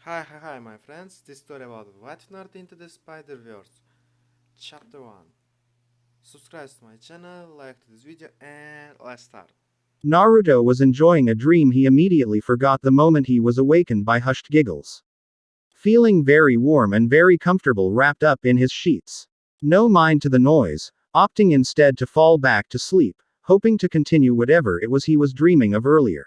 Hi, my friends. This story about what nerd into the Spider-Verse. Chapter 1. Subscribe to my channel, like this video, and let's start. Naruto was enjoying a dream he immediately forgot the moment he was awakened by hushed giggles. Feeling very warm and very comfortable wrapped up in his sheets. No mind to the noise, opting instead to fall back to sleep, hoping to continue whatever it was he was dreaming of earlier.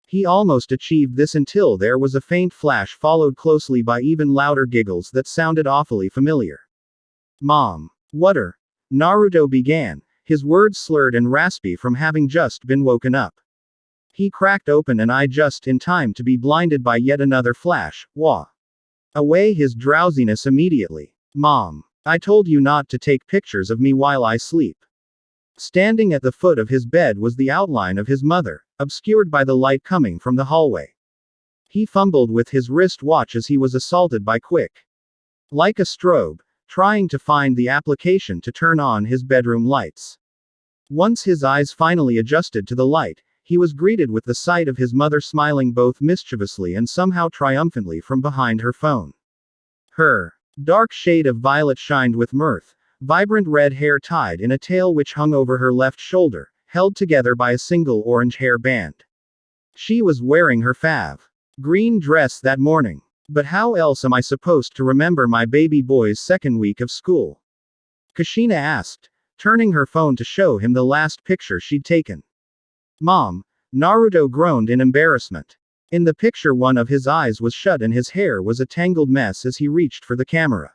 He almost achieved this until there was a faint flash followed closely by even louder giggles that sounded awfully familiar. Mom. Whatter? Naruto began, his words slurred and raspy from having just been woken up. He cracked open an eye just in time to be blinded by yet another flash. Wah. Away his drowsiness immediately. Mom. I told you not to take pictures of me while I sleep. Standing at the foot of his bed was the outline of his mother, obscured by the light coming from the hallway. He fumbled with his wrist watch as he was assaulted by quick. Like a strobe, trying to find the application to turn on his bedroom lights. Once his eyes finally adjusted to the light, he was greeted with the sight of his mother smiling both mischievously and somehow triumphantly from behind her phone. Her dark shade of violet shined with mirth, vibrant red hair tied in a tail which hung over her left shoulder, held together by a single orange hair band. She was wearing her fav green dress that morning. But how else am I supposed to remember my baby boy's second week of school? Kushina asked, turning her phone to show him the last picture she'd taken. Mom. Naruto groaned in embarrassment. In the picture one of his eyes was shut and his hair was a tangled mess as he reached for the camera.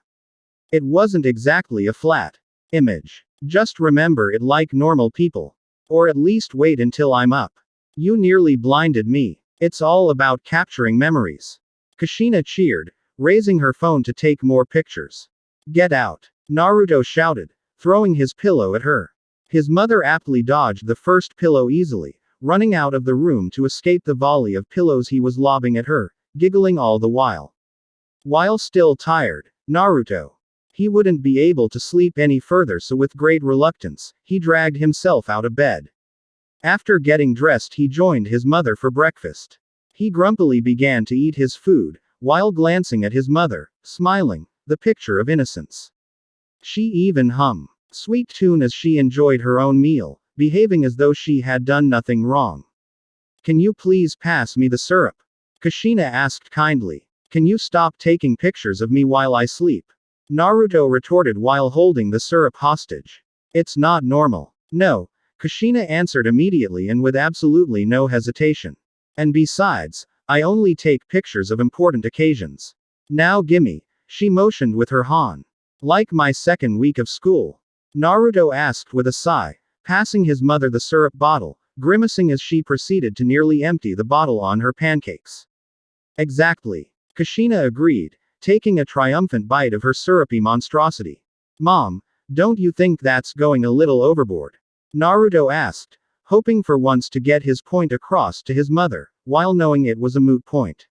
It wasn't exactly a flat image. Just remember it like normal people. Or at least wait until I'm up. You nearly blinded me. It's all about capturing memories. Kushina cheered, raising her phone to take more pictures. Get out. Naruto shouted, throwing his pillow at her. His mother aptly dodged the first pillow easily, running out of the room to escape the volley of pillows he was lobbing at her, giggling all the while. While still tired, Naruto. He wouldn't be able to sleep any further, so with great reluctance, he dragged himself out of bed. After getting dressed, he joined his mother for breakfast. He grumpily began to eat his food, while glancing at his mother, smiling, the picture of innocence. She even hummed sweet tune as she enjoyed her own meal, behaving as though she had done nothing wrong. Can you please pass me the syrup? Kushina asked kindly. Can you stop taking pictures of me while I sleep? Naruto retorted while holding the syrup hostage. It's not normal. No, Kushina answered immediately and with absolutely no hesitation. And besides, I only take pictures of important occasions. Now gimme. She motioned with her han. Like my second week of school? Naruto asked with a sigh, passing his mother the syrup bottle, grimacing as she proceeded to nearly empty the bottle on her pancakes. Exactly. Kushina agreed, taking a triumphant bite of her syrupy monstrosity. Mom, don't you think that's going a little overboard? Naruto asked, hoping for once to get his point across to his mother, while knowing it was a moot point.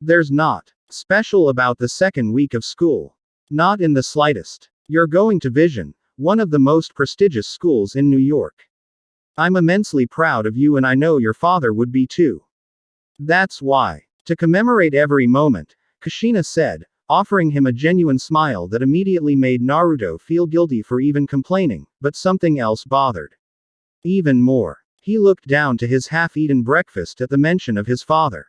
There's not special about the second week of school. Not in the slightest. You're going to Vision, one of the most prestigious schools in New York. I'm immensely proud of you and I know your father would be too. That's why. To commemorate every moment, Kushina said, offering him a genuine smile that immediately made Naruto feel guilty for even complaining, but something else bothered. Even more. He looked down to his half-eaten breakfast at the mention of his father.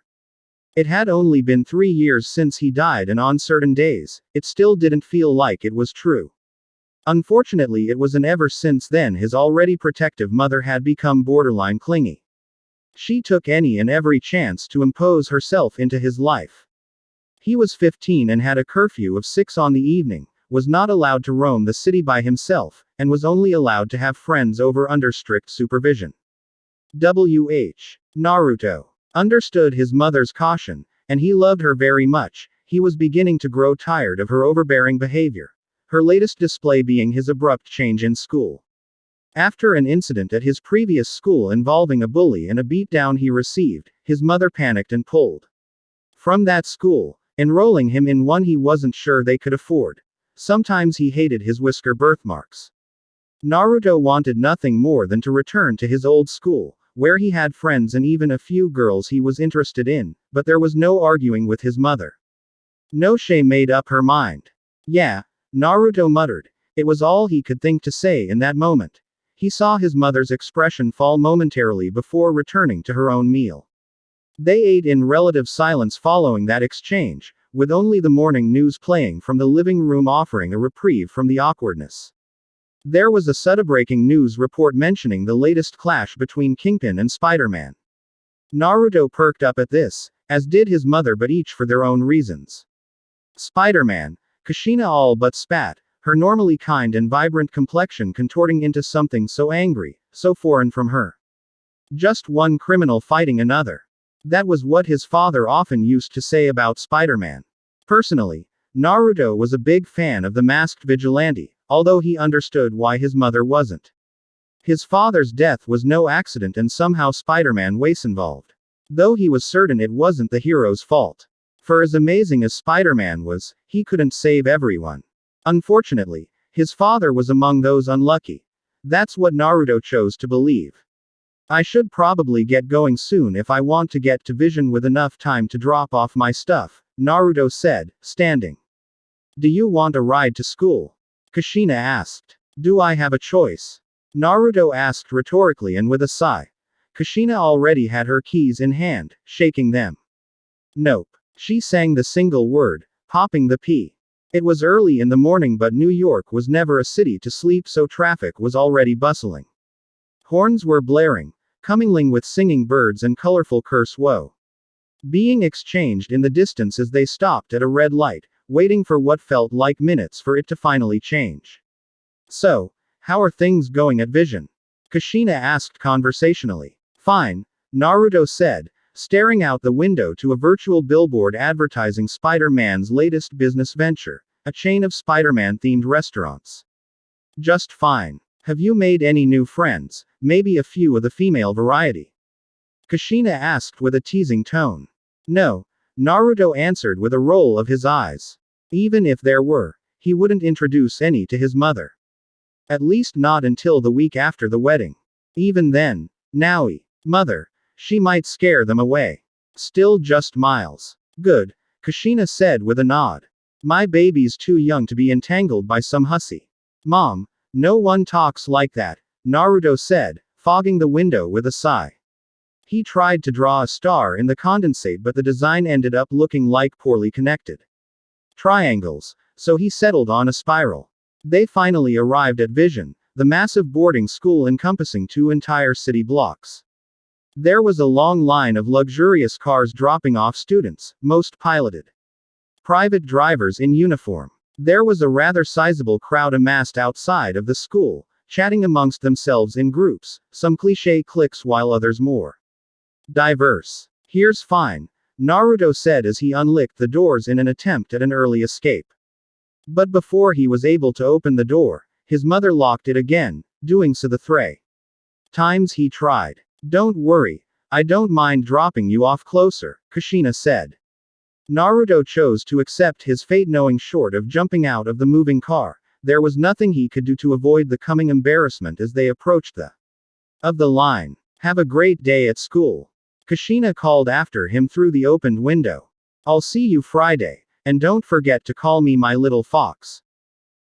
It had only been 3 years since he died, and on certain days, it still didn't feel like it was true. Unfortunately, it was, and ever since then his already protective mother had become borderline clingy. She took any and every chance to impose herself into his life. He was 15 and had a curfew of 6 on the evening, was not allowed to roam the city by himself, and was only allowed to have friends over under strict supervision. Naruto understood his mother's caution, and he loved her very much. He was beginning to grow tired of her overbearing behavior. Her latest display being his abrupt change in school. After an incident at his previous school involving a bully and a beatdown he received, his mother panicked and pulled from that school, enrolling him in one he wasn't sure they could afford. Sometimes he hated his whisker birthmarks. Naruto wanted nothing more than to return to his old school, where he had friends and even a few girls he was interested in, but there was no arguing with his mother. Noshe made up her mind. Yeah, Naruto muttered. It was all he could think to say in that moment. He saw his mother's expression fall momentarily before returning to her own meal. They ate in relative silence following that exchange, with only the morning news playing from the living room offering a reprieve from the awkwardness. There was a sudden breaking news report mentioning the latest clash between Kingpin and Spider-Man. Naruto perked up at this, as did his mother, but each for their own reasons. Spider-Man, Kushina all but spat, her normally kind and vibrant complexion contorting into something so angry, so foreign from her. Just one criminal fighting another. That was what his father often used to say about Spider-Man. Personally, Naruto was a big fan of the masked vigilante, although he understood why his mother wasn't. His father's death was no accident and somehow Spider-Man was involved. Though he was certain it wasn't the hero's fault. For as amazing as Spider-Man was, he couldn't save everyone. Unfortunately, his father was among those unlucky. That's what Naruto chose to believe. I should probably get going soon if I want to get to Vision with enough time to drop off my stuff, Naruto said, standing. Do you want a ride to school? Kushina asked. Do I have a choice? Naruto asked rhetorically and with a sigh. Kushina already had her keys in hand, shaking them. Nope. She sang the single word, popping the P. It was early in the morning, but New York was never a city to sleep, so traffic was already bustling. Horns were blaring, commingling with singing birds and colorful curse woe being exchanged in the distance as they stopped at a red light, waiting for what felt like minutes for it to finally change. So, how are things going at Vision? Kushina asked conversationally. Fine, Naruto said, staring out the window to a virtual billboard advertising Spider-Man's latest business venture, a chain of Spider-Man-themed restaurants. Just fine. Have you made any new friends, maybe a few of the female variety? Kushina asked with a teasing tone. No, Naruto answered with a roll of his eyes. Even if there were, he wouldn't introduce any to his mother. At least not until the week after the wedding. Even then, Naui, mother, she might scare them away. Still just Miles. Good, Kushina said with a nod. My baby's too young to be entangled by some hussy. Mom, no one talks like that, Naruto said, fogging the window with a sigh. He tried to draw a star in the condensate, but the design ended up looking like poorly connected triangles, so he settled on a spiral. They finally arrived at Vision, the massive boarding school encompassing 2 entire city blocks. There was a long line of luxurious cars dropping off students, most piloted private drivers in uniform. There was a rather sizable crowd amassed outside of the school, chatting amongst themselves in groups, some cliché cliques while others more diverse. Here's fine, Naruto said as he unlicked the doors in an attempt at an early escape. But before he was able to open the door, his mother locked it again, doing so the 3 times he tried. Don't worry, I don't mind dropping you off closer, Kushina said. Naruto chose to accept his fate, knowing short of jumping out of the moving car, there was nothing he could do to avoid the coming embarrassment as they approached the line. Have a great day at school, Kushina called after him through the opened window. I'll see you Friday, and don't forget to call me my little fox.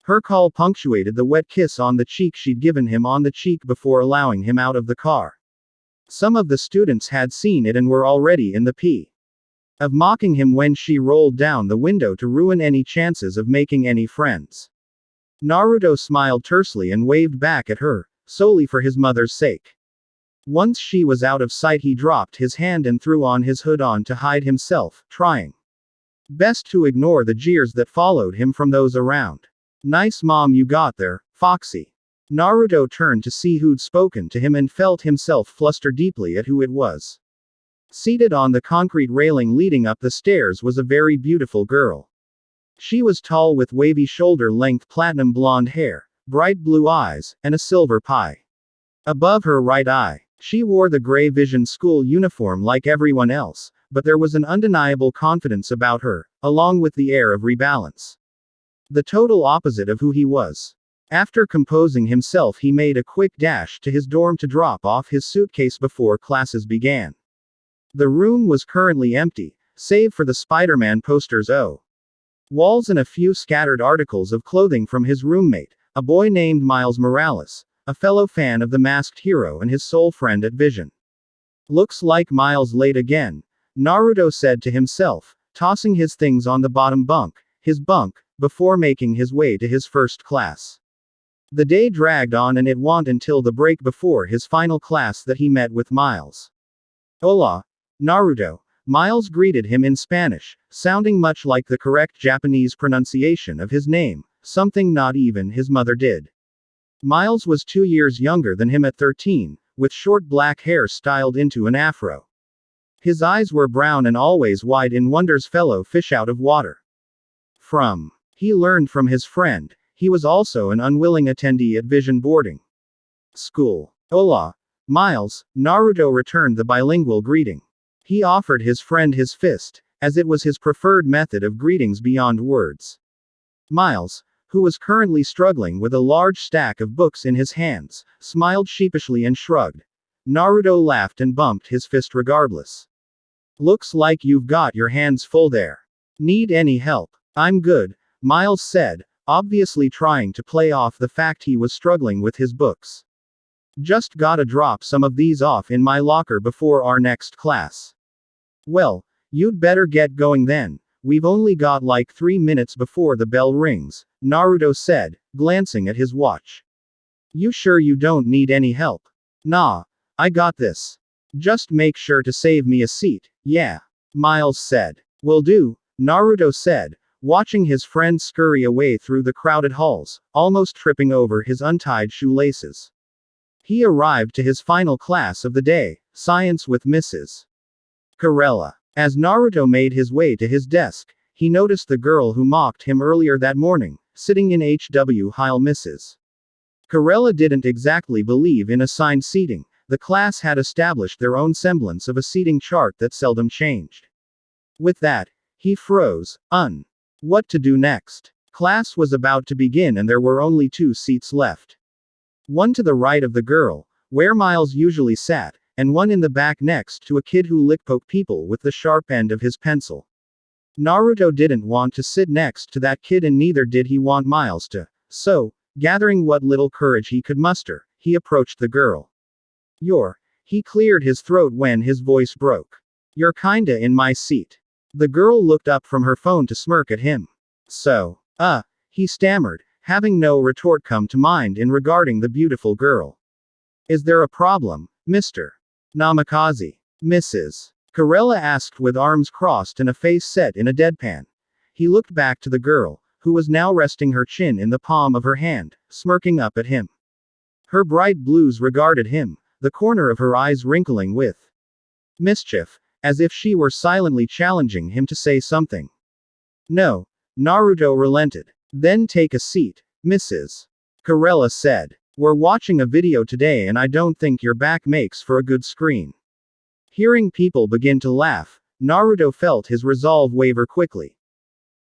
Her call punctuated the wet kiss on the cheek she'd given him on the cheek before allowing him out of the car. Some of the students had seen it and were already in the p of mocking him when she rolled down the window to ruin any chances of making any friends. Naruto smiled tersely and waved back at her, solely for his mother's sake. Once she was out of sight, he dropped his hand and threw on his hood to hide himself, trying best to ignore the jeers that followed him from those around. Nice mom you got there, Foxy. Naruto turned to see who'd spoken to him and felt himself fluster deeply at who it was. Seated on the concrete railing leading up the stairs was a very beautiful girl. She was tall with wavy shoulder-length platinum blonde hair, bright blue eyes, and a silver pie above her right eye. She wore the gray Vision school uniform like everyone else, but there was an undeniable confidence about her, along with the air of rebalance. The total opposite of who he was. After composing himself, he made a quick dash to his dorm to drop off his suitcase before classes began. The room was currently empty, save for the Spider-Man posters. Walls and a few scattered articles of clothing from his roommate, a boy named Miles Morales, a fellow fan of the masked hero and his soul friend at Vision. Looks like Miles late again, Naruto said to himself, tossing his things on the bottom bunk, his bunk, before making his way to his first class. The day dragged on and it went until the break before his final class that he met with Miles. Hola, Naruto, Miles greeted him in Spanish, sounding much like the correct Japanese pronunciation of his name, something not even his mother did. Miles was 2 years younger than him at 13, with short black hair styled into an afro. His eyes were brown and always wide in wonder's fellow fish out of water. He learned from his friend, he was also an unwilling attendee at Vision boarding school. Hola, Miles, Naruto returned the bilingual greeting. He offered his friend his fist, as it was his preferred method of greetings beyond words. Miles, who was currently struggling with a large stack of books in his hands, smiled sheepishly and shrugged. Naruto laughed and bumped his fist regardless. Looks like you've got your hands full there. Need any help? I'm good, Miles said, obviously trying to play off the fact he was struggling with his books. Just gotta drop some of these off in my locker before our next class. Well, you'd better get going then. We've only got like 3 minutes before the bell rings, Naruto said, glancing at his watch. You sure you don't need any help? Nah, I got this. Just make sure to save me a seat, yeah, Miles said. Will do, Naruto said, watching his friend scurry away through the crowded halls, almost tripping over his untied shoelaces. He arrived to his final class of the day, science with Mrs. Corella. As Naruto made his way to his desk, he noticed the girl who mocked him earlier that morning, sitting in HW Heil. Mrs. Corella didn't exactly believe in assigned seating. The class had established their own semblance of a seating chart that seldom changed. With that, he froze, what to do next? Class was about to begin and there were only 2 seats left. One to the right of the girl, where Miles usually sat, and one in the back next to a kid who lickpoked people with the sharp end of his pencil. Naruto didn't want to sit next to that kid and neither did he want Miles to, so, gathering what little courage he could muster, he approached the girl. He cleared his throat when his voice broke. You're kinda in my seat. The girl looked up from her phone to smirk at him. So, he stammered, having no retort come to mind in regarding the beautiful girl. Is there a problem, Mr. Namikaze? Mrs. Corella asked with arms crossed and a face set in a deadpan. He looked back to the girl, who was now resting her chin in the palm of her hand, smirking up at him. Her bright blues regarded him, the corner of her eyes wrinkling with mischief, as if she were silently challenging him to say something. No, Naruto relented. Then take a seat, Mrs. Corella said. We're watching a video today and I don't think your back makes for a good screen. Hearing people begin to laugh, Naruto felt his resolve waver quickly.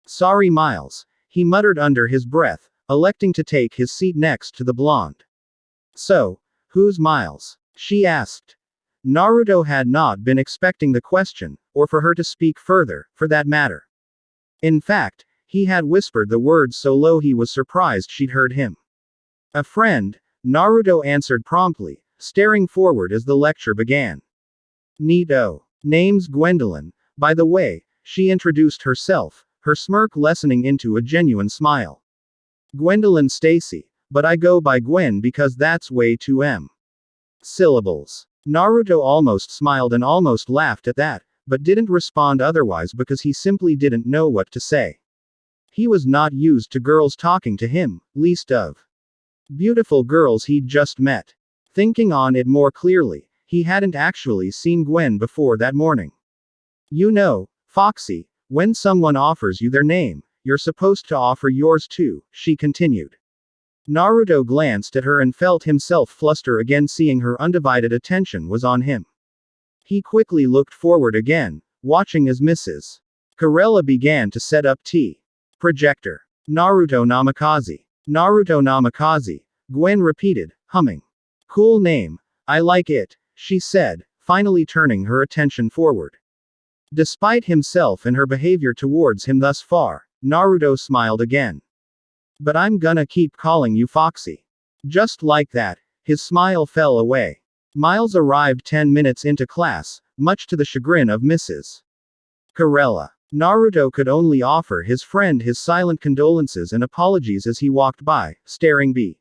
Sorry Miles, he muttered under his breath, electing to take his seat next to the blonde. So, who's Miles? She asked. Naruto had not been expecting the question, or for her to speak further, for that matter. In fact, he had whispered the words so low he was surprised she'd heard him. A friend, Naruto answered promptly, staring forward as the lecture began. Neato. Name's Gwendolyn, by the way, she introduced herself, her smirk lessening into a genuine smile. Gwendolyn Stacy, but I go by Gwen because that's way too syllables. Naruto almost smiled and almost laughed at that, but didn't respond otherwise because he simply didn't know what to say. He was not used to girls talking to him, least of beautiful girls he'd just met. Thinking on it more clearly, he hadn't actually seen Gwen before that morning. You know, Foxy, when someone offers you their name, you're supposed to offer yours too, she continued. Naruto glanced at her and felt himself fluster again, seeing her undivided attention was on him. He quickly looked forward again, watching as Mrs. Corella began to set up tea. Projector. Naruto Namikaze. Naruto Namikaze, Gwen repeated, humming. Cool name. I like it, she said, finally turning her attention forward. Despite himself and her behavior towards him thus far, Naruto smiled again. But I'm gonna keep calling you Foxy. Just like that, his smile fell away. Miles arrived 10 minutes into class, much to the chagrin of Mrs. Corella. Naruto could only offer his friend his silent condolences and apologies as he walked by, staring be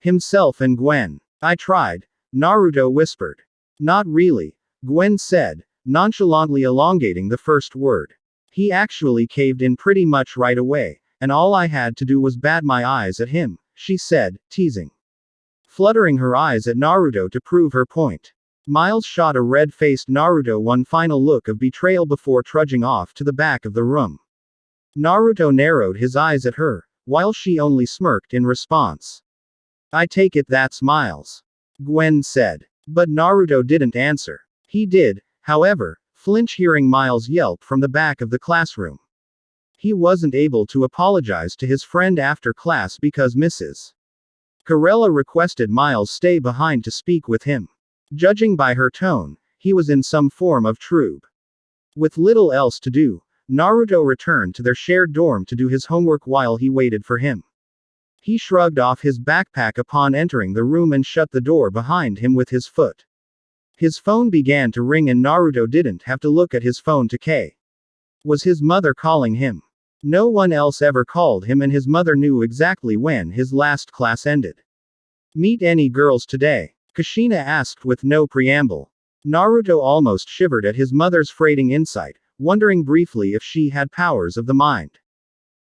himself and Gwen. I tried, Naruto whispered. Not really, Gwen said, nonchalantly elongating the first word. He actually caved in pretty much right away, and all I had to do was bat my eyes at him, she said, teasing. Fluttering her eyes at Naruto to prove her point. Miles shot a red-faced Naruto one final look of betrayal before trudging off to the back of the room. Naruto narrowed his eyes at her, while she only smirked in response. I take it that's Miles, Gwen said. But Naruto didn't answer. He did, however, flinch hearing Miles yelp from the back of the classroom. He wasn't able to apologize to his friend after class because Mrs. Corella requested Miles stay behind to speak with him. Judging by her tone, he was in some form of trouble. With little else to do, Naruto returned to their shared dorm to do his homework while he waited for him. He shrugged off his backpack upon entering the room and shut the door behind him with his foot. His phone began to ring and Naruto didn't have to look at his phone to K. Was his mother calling him? No one else ever called him and his mother knew exactly when his last class ended. Meet any girls today? Kushina asked with no preamble. Naruto almost shivered at his mother's freighting insight, wondering briefly if she had powers of the mind.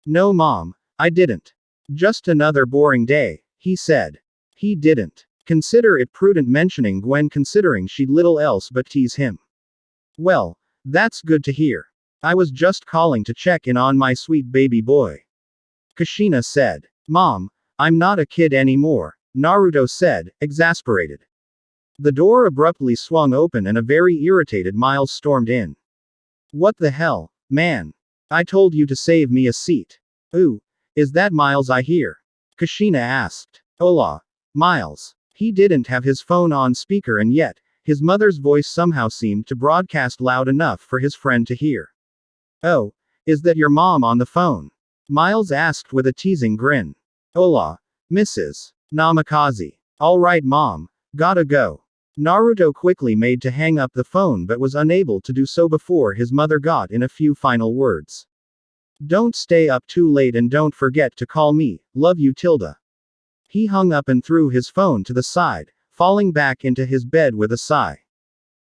No mom, I didn't. Just another boring day, he said. He didn't consider it prudent mentioning Gwen considering she'd little else but tease him. Well, that's good to hear. I was just calling to check in on my sweet baby boy. Kushina said. Mom, I'm not a kid anymore, Naruto said, exasperated. The door abruptly swung open and a very irritated Miles stormed in. What the hell, man? I told you to save me a seat. Ooh, is that Miles I hear? Kushina asked. Hola, Miles. He didn't have his phone on speaker and yet, his mother's voice somehow seemed to broadcast loud enough for his friend to hear. Oh, is that your mom on the phone? Miles asked with a teasing grin. Hola, Mrs. Namikaze. Alright mom, gotta go. Naruto quickly made to hang up the phone but was unable to do so before his mother got in a few final words. Don't stay up too late and don't forget to call me, love you Tilda. He hung up and threw his phone to the side, falling back into his bed with a sigh.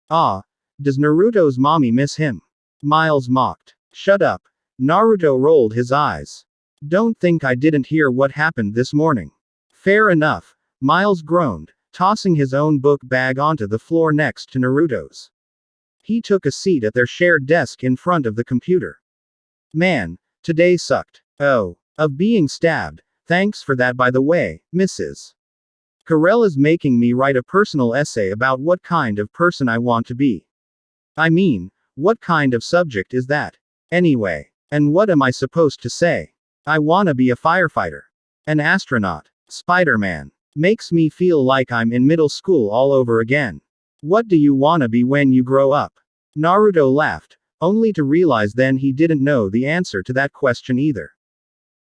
Ah, does Naruto's mommy miss him? Miles mocked. Shut up. Naruto rolled his eyes. Don't think I didn't hear what happened this morning. Fair enough, Miles groaned, tossing his own book bag onto the floor next to Naruto's. He took a seat at their shared desk in front of the computer. Man, today sucked. Oh, of being stabbed. Thanks for that by the way, Mrs. Corella's making me write a personal essay about what kind of person I want to be. I mean, what kind of subject is that? Anyway, and what am I supposed to say? I wanna be a firefighter. An astronaut. Spider-Man. Makes me feel like I'm in middle school all over again. What do you wanna be when you grow up? Naruto laughed, only to realize then he didn't know the answer to that question either.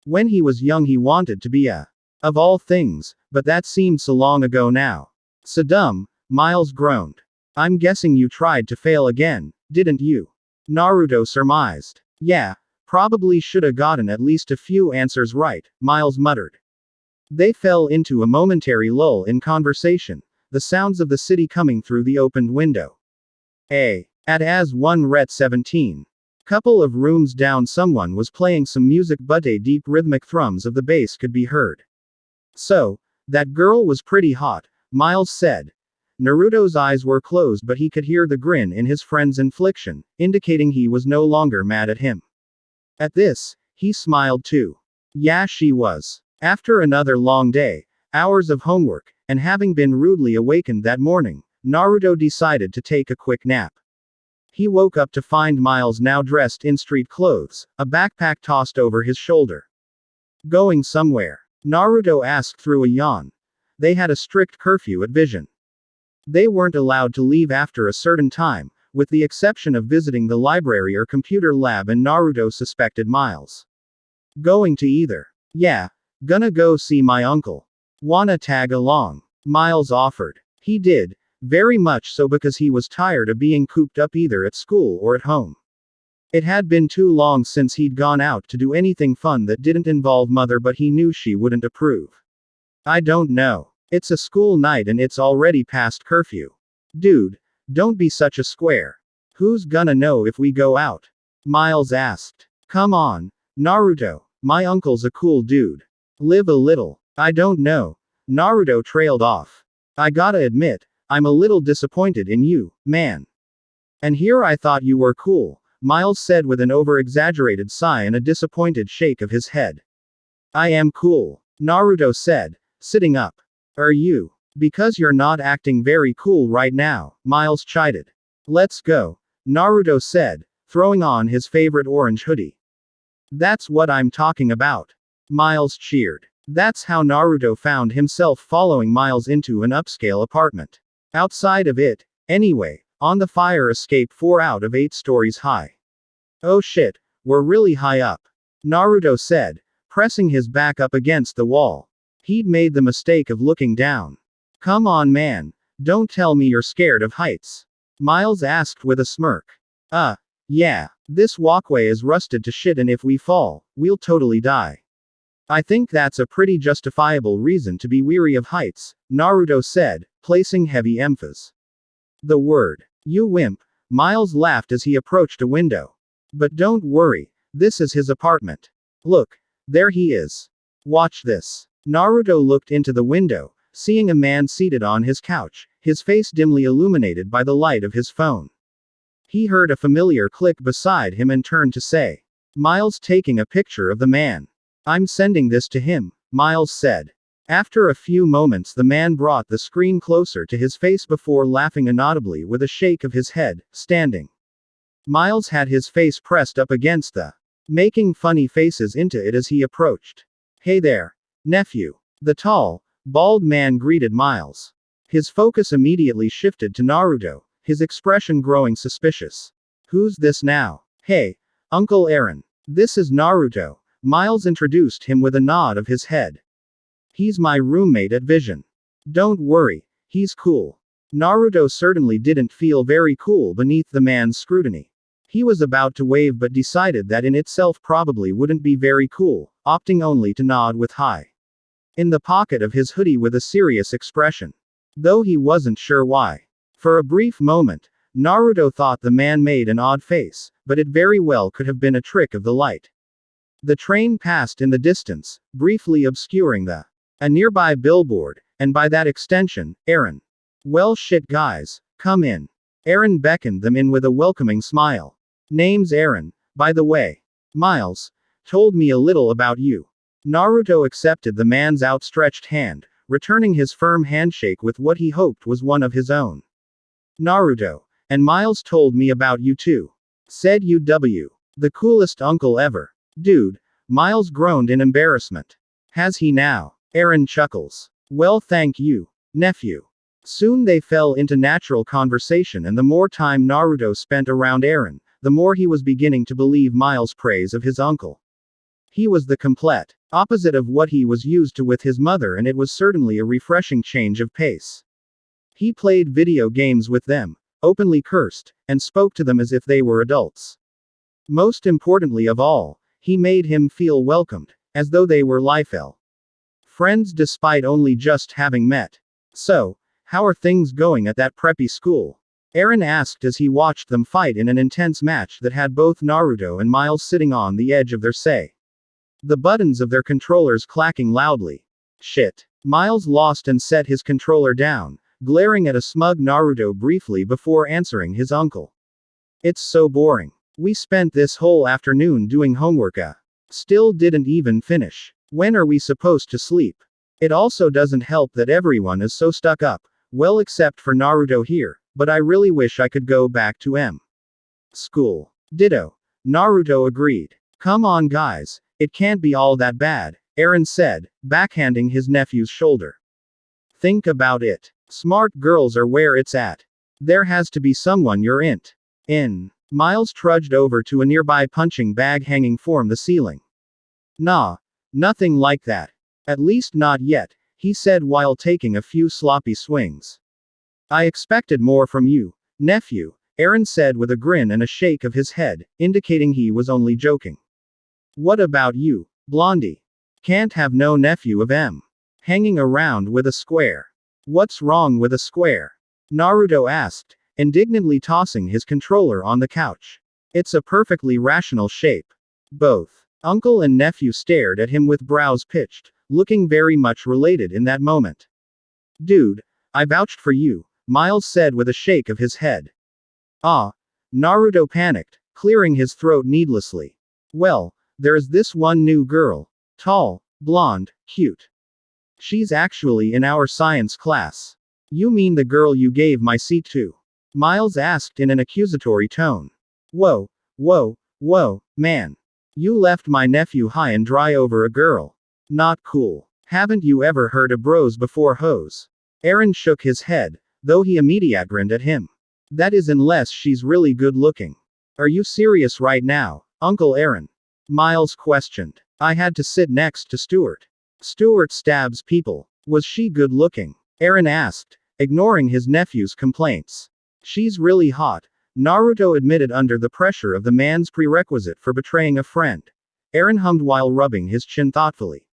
When he was young he wanted to be a of all things, but that seemed so long ago now. So dumb, Miles groaned. I'm guessing you tried to fail again, didn't you? Naruto surmised. Yeah, probably shoulda gotten at least a few answers right, Miles muttered. They fell into a momentary lull in conversation, the sounds of the city coming through the opened window. At as 1 ret 17. Couple of rooms down someone was playing some music but a deep rhythmic thrums of the bass could be heard. So, that girl was pretty hot, Miles said. Naruto's eyes were closed but he could hear the grin in his friend's inflection, indicating he was no longer mad at him. At this, he smiled too. Yeah she was. After another long day, hours of homework, and having been rudely awakened that morning, Naruto decided to take a quick nap. He woke up to find Miles now dressed in street clothes, a backpack tossed over his shoulder. Going somewhere? Naruto asked through a yawn. They had a strict curfew at Vision. They weren't allowed to leave after a certain time, with the exception of visiting the library or computer lab, and Naruto suspected Miles. Going to either. Yeah. Gonna go see my uncle. Wanna tag along? Miles offered. He did. Very much so, because he was tired of being cooped up either at school or at home. It had been too long since he'd gone out to do anything fun that didn't involve Mother, but he knew she wouldn't approve. I don't know. It's a school night and it's already past curfew. Dude, don't be such a square. Who's gonna know if we go out? Miles asked. Come on, Naruto, my uncle's a cool dude. Live a little. I don't know. Naruto trailed off. I gotta admit, I'm a little disappointed in you, man. And here I thought you were cool, Miles said with an over-exaggerated sigh and a disappointed shake of his head. I am cool, Naruto said, sitting up. Are you? Because you're not acting very cool right now, Miles chided. Let's go, Naruto said, throwing on his favorite orange hoodie. That's what I'm talking about. Miles cheered. That's how Naruto found himself following Miles into an upscale apartment. Outside of it, anyway, on the fire escape 4 out of 8 stories high. Oh shit, we're really high up, Naruto said, pressing his back up against the wall. He'd made the mistake of looking down. Come on, man, don't tell me you're scared of heights, Miles asked with a smirk. Yeah, this walkway is rusted to shit and if we fall, we'll totally die. I think that's a pretty justifiable reason to be weary of heights, Naruto said, placing heavy emphasis. The word. You wimp, Miles laughed as he approached a window. But don't worry, this is his apartment. Look, there he is. Watch this. Naruto looked into the window, seeing a man seated on his couch, his face dimly illuminated by the light of his phone. He heard a familiar click beside him and turned to say, Miles, taking a picture of the man. I'm sending this to him, Miles said. After a few moments, the man brought the screen closer to his face before laughing inaudibly with a shake of his head, standing. Miles had his face pressed up against the, making funny faces into it as he approached. Hey there, nephew. The tall, bald man greeted Miles. His focus immediately shifted to Naruto, his expression growing suspicious. Who's this now? Hey, Uncle Eren. This is Naruto, Miles introduced him with a nod of his head. He's my roommate at Vision. Don't worry, he's cool. Naruto certainly didn't feel very cool beneath the man's scrutiny. He was about to wave but decided that in itself probably wouldn't be very cool, opting only to nod with hi. In the pocket of his hoodie with a serious expression. Though he wasn't sure why. For a brief moment, Naruto thought the man made an odd face, but it very well could have been a trick of the light. The train passed in the distance, briefly obscuring a nearby billboard, and by that extension, Eren. Well shit guys, come in. Eren beckoned them in with a welcoming smile. Name's Eren, by the way. Miles told me a little about you. Naruto accepted the man's outstretched hand, returning his firm handshake with what he hoped was one of his own. Naruto, and Miles told me about you too. Said UW. The coolest uncle ever. Dude, Miles groaned in embarrassment. Has he now? Eren chuckles. Well, thank you, nephew. Soon they fell into natural conversation, and the more time Naruto spent around Eren, the more he was beginning to believe Miles' praise of his uncle. He was the complete opposite of what he was used to with his mother, and it was certainly a refreshing change of pace. He played video games with them, openly cursed, and spoke to them as if they were adults. Most importantly of all, he made him feel welcomed, as though they were lifelong friends despite only just having met. So, how are things going at that preppy school? Eren asked as he watched them fight in an intense match that had both Naruto and Miles sitting on the edge of their seat. The buttons of their controllers clacking loudly. Shit. Miles lost and set his controller down, glaring at a smug Naruto briefly before answering his uncle. It's so boring. We spent this whole afternoon doing homework. Still didn't even finish. When are we supposed to sleep? It also doesn't help that everyone is so stuck up, well except for Naruto here, but I really wish I could go back to school. Ditto. Naruto agreed. Come on guys, it can't be all that bad, Eren said, backhanding his nephew's shoulder. Think about it. Smart girls are where it's at. There has to be someone you're into. In. Miles trudged over to a nearby punching bag hanging from the ceiling. Nah. Nothing like that. At least not yet, he said while taking a few sloppy swings. I expected more from you, nephew, Aaron said with a grin and a shake of his head, indicating he was only joking. What about you, Blondie? Can't have no nephew of M. Hanging around with a square. What's wrong with a square? Naruto asked, indignantly tossing his controller on the couch. It's a perfectly rational shape. Both uncle and nephew stared at him with brows pitched, looking very much related in that moment. Dude, I vouched for you, Miles said with a shake of his head. Ah. Naruto panicked, clearing his throat needlessly. Well, there's this one new girl. Tall, blonde, cute. She's actually in our science class. You mean the girl you gave my seat to? Miles asked in an accusatory tone. Whoa, man. You left my nephew high and dry over a girl. Not cool. Haven't you ever heard of bros before hoes? Aaron shook his head, though he immediately grinned at him. That is unless she's really good looking. Are you serious right now, Uncle Aaron? Miles questioned. I had to sit next to Stuart. Stuart stabs people. Was she good looking? Aaron asked, ignoring his nephew's complaints. She's really hot, Naruto admitted under the pressure of the man's prerequisite for betraying a friend. Aaron hummed while rubbing his chin thoughtfully.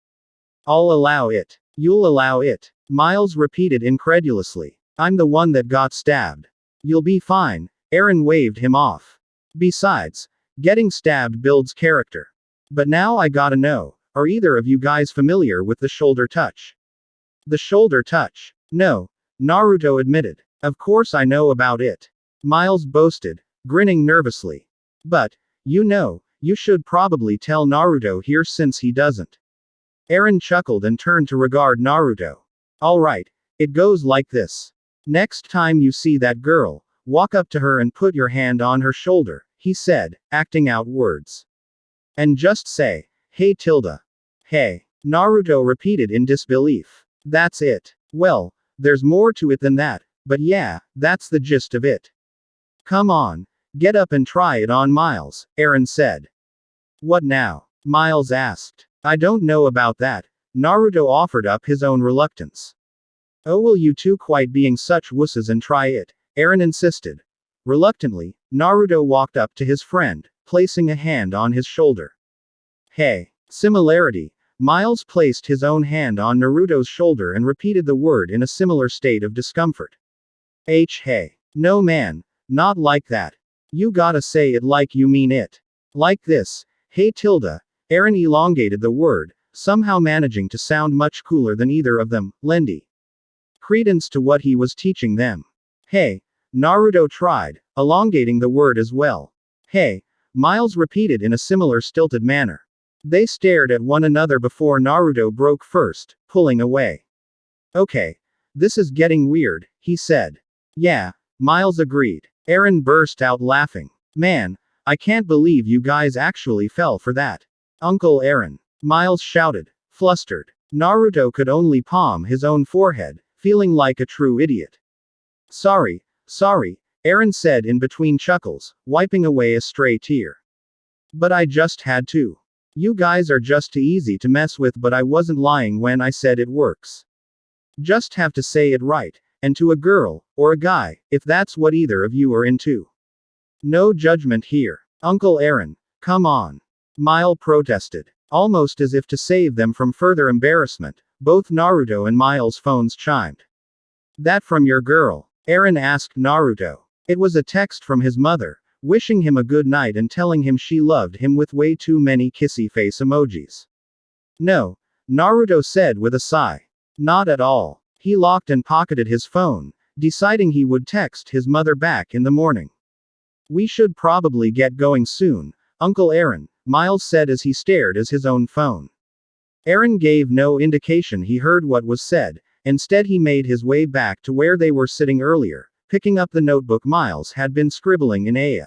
I'll allow it. You'll allow it. Miles repeated incredulously. I'm the one that got stabbed. You'll be fine. Aaron waved him off. Besides, getting stabbed builds character. But now I gotta know, are either of you guys familiar with the shoulder touch? The shoulder touch? No, Naruto admitted. Of course I know about it. Miles boasted, grinning nervously. But, you should probably tell Naruto here since he doesn't. Aaron chuckled and turned to regard Naruto. Alright, it goes like this. Next time you see that girl, walk up to her and put your hand on her shoulder, he said, acting out words. And just say, hey Tilda. Hey. Naruto repeated in disbelief. That's it. Well, there's more to it than that, but yeah, that's the gist of it. Come on. Get up and try it on Miles, Aaron said. What now? Miles asked. I don't know about that. Naruto offered up his own reluctance. Oh, will you two quite being such wusses and try it? Aaron insisted. Reluctantly, Naruto walked up to his friend, placing a hand on his shoulder. Hey. Similarity. Miles placed his own hand on Naruto's shoulder and repeated the word in a similar state of discomfort. Hey. No man. Not like that. You gotta say it like you mean it. Like this. Hey Tilda. Aaron elongated the word, somehow managing to sound much cooler than either of them, lending credence to what he was teaching them. Hey. Naruto tried, elongating the word as well. Hey. Miles repeated in a similar stilted manner. They stared at one another before Naruto broke first, pulling away. Okay. This is getting weird, he said. Yeah. Miles agreed. Aaron burst out laughing. Man, I can't believe you guys actually fell for that. Uncle Aaron. Miles shouted, flustered. Naruto could only palm his own forehead, feeling like a true idiot. Sorry, Aaron said in between chuckles, wiping away a stray tear. But I just had to. You guys are just too easy to mess with, but I wasn't lying when I said it works. Just have to say it right, and to a girl, or a guy, if that's what either of you are into. No judgment here. Uncle Aaron, come on. Miles protested. Almost as if to save them from further embarrassment, both Naruto and Miles' phones chimed. That from your girl? Aaron asked Naruto. It was a text from his mother, wishing him a good night and telling him she loved him with way too many kissy face emojis. No, Naruto said with a sigh. Not at all. He locked and pocketed his phone, deciding he would text his mother back in the morning. We should probably get going soon, Uncle Aaron, Miles said as he stared at his own phone. Aaron gave no indication he heard what was said, instead he made his way back to where they were sitting earlier, picking up the notebook Miles had been scribbling in Aya.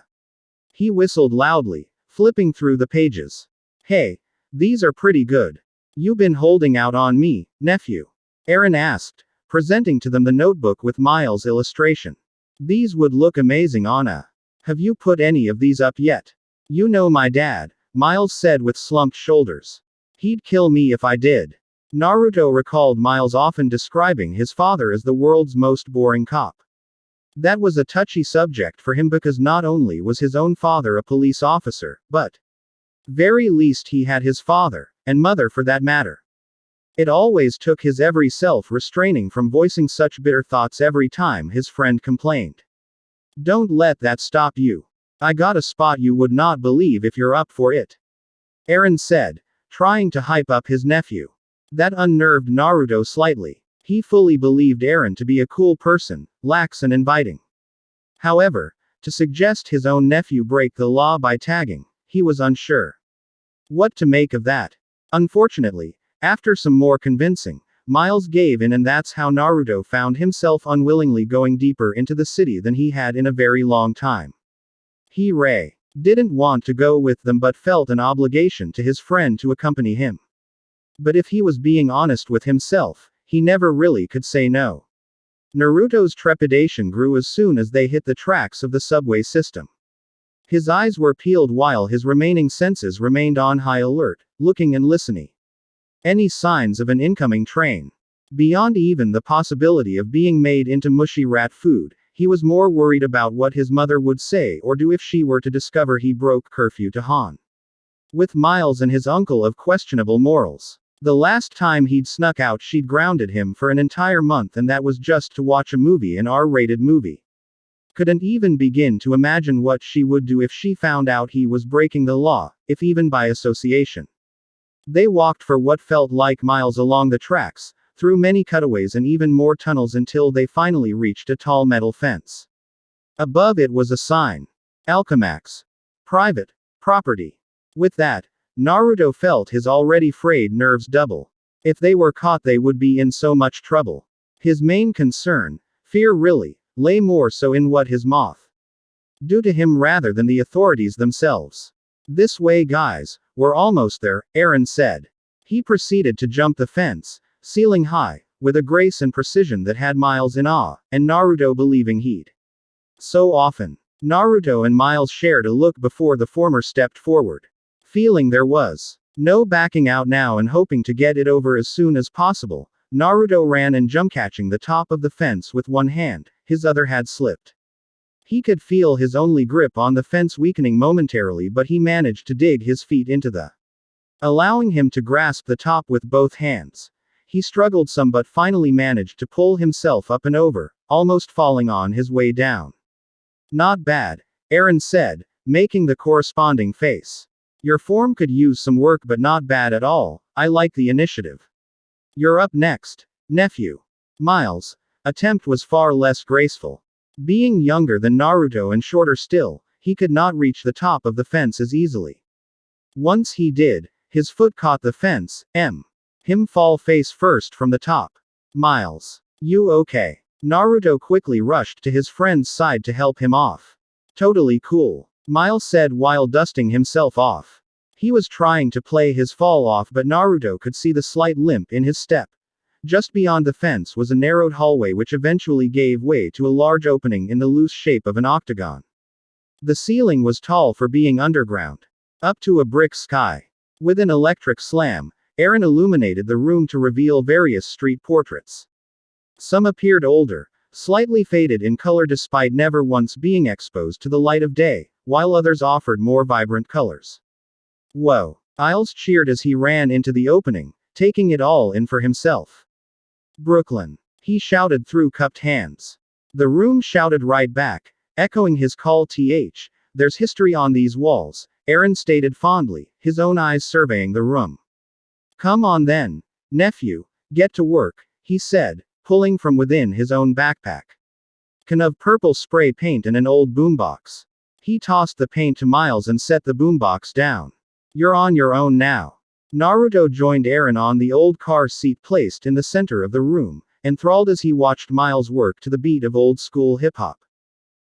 He whistled loudly, flipping through the pages. Hey, these are pretty good. You been holding out on me, nephew? Aaron asked, presenting to them the notebook with Miles' illustration. These would look amazing on a Have you put any of these up yet? You know my dad, Miles said with slumped shoulders. He'd kill me if I did. Naruto recalled Miles often describing his father as the world's most boring cop. That was a touchy subject for him because not only was his own father a police officer, but very least he had his father, and mother for that matter. It always took his every self-restraining from voicing such bitter thoughts every time his friend complained. Don't let that stop you. I got a spot you would not believe if you're up for it. Eren said, trying to hype up his nephew. That unnerved Naruto slightly. He fully believed Eren to be a cool person, lax and inviting. However, to suggest his own nephew break the law by tagging, he was unsure. What to make of that? Unfortunately, after some more convincing, Miles gave in, and that's how Naruto found himself unwillingly going deeper into the city than he had in a very long time. He didn't want to go with them but felt an obligation to his friend to accompany him. But if he was being honest with himself, he never really could say no. Naruto's trepidation grew as soon as they hit the tracks of the subway system. His eyes were peeled while his remaining senses remained on high alert, looking and listening. Any signs of an incoming train? Beyond even the possibility of being made into mushy rat food, he was more worried about what his mother would say or do if she were to discover he broke curfew to Han. With Miles and his uncle of questionable morals. The last time he'd snuck out, she'd grounded him for an entire month, and that was just to watch a movie, an R-rated movie. Couldn't even begin to imagine what she would do if she found out he was breaking the law, if even by association. They walked for what felt like miles along the tracks, through many cutaways and even more tunnels until they finally reached a tall metal fence. Above it was a sign. Alchemax. Private property. With that, Naruto felt his already frayed nerves double. If they were caught, they would be in so much trouble. His main concern, fear really, lay more so in what his moth do to him rather than the authorities themselves. This way, guys, we're almost there, Eren said. He proceeded to jump the fence, ceiling high, with a grace and precision that had Miles in awe, and Naruto believing he'd. So often. Naruto and Miles shared a look before the former stepped forward. Feeling there was no backing out now and hoping to get it over as soon as possible, Naruto ran and jumped, catching the top of the fence with one hand, his other had slipped. He could feel his only grip on the fence weakening momentarily, but he managed to dig his feet into the, allowing him to grasp the top with both hands. He struggled some but finally managed to pull himself up and over, almost falling on his way down. Not bad, Eren said, making the corresponding face. Your form could use some work, but not bad at all. I like the initiative. You're up next, nephew. Miles' attempt was far less graceful. Being younger than Naruto and shorter still, he could not reach the top of the fence as easily. Once he did, his foot caught the fence, him fall face first from the top. Miles, you okay? Naruto quickly rushed to his friend's side to help him off. Totally cool, Miles said while dusting himself off. He was trying to play his fall off, but Naruto could see the slight limp in his step. Just beyond the fence was a narrowed hallway which eventually gave way to a large opening in the loose shape of an octagon. The ceiling was tall for being underground. Up to a brick sky. With an electric slam, Eren illuminated the room to reveal various street portraits. Some appeared older, slightly faded in color despite never once being exposed to the light of day, while others offered more vibrant colors. Whoa! Miles cheered as he ran into the opening, taking it all in for himself. Brooklyn! He shouted through cupped hands. The room shouted right back, echoing his call. There's history on these walls, Eren stated fondly, his own eyes surveying the room. Come on then, nephew, get to work, he said, pulling from within his own backpack. Can of purple spray paint and an old boombox. He tossed the paint to Miles and set the boombox down. You're on your own now. Naruto joined Eren on the old car seat placed in the center of the room, enthralled as he watched Miles work to the beat of old-school hip-hop.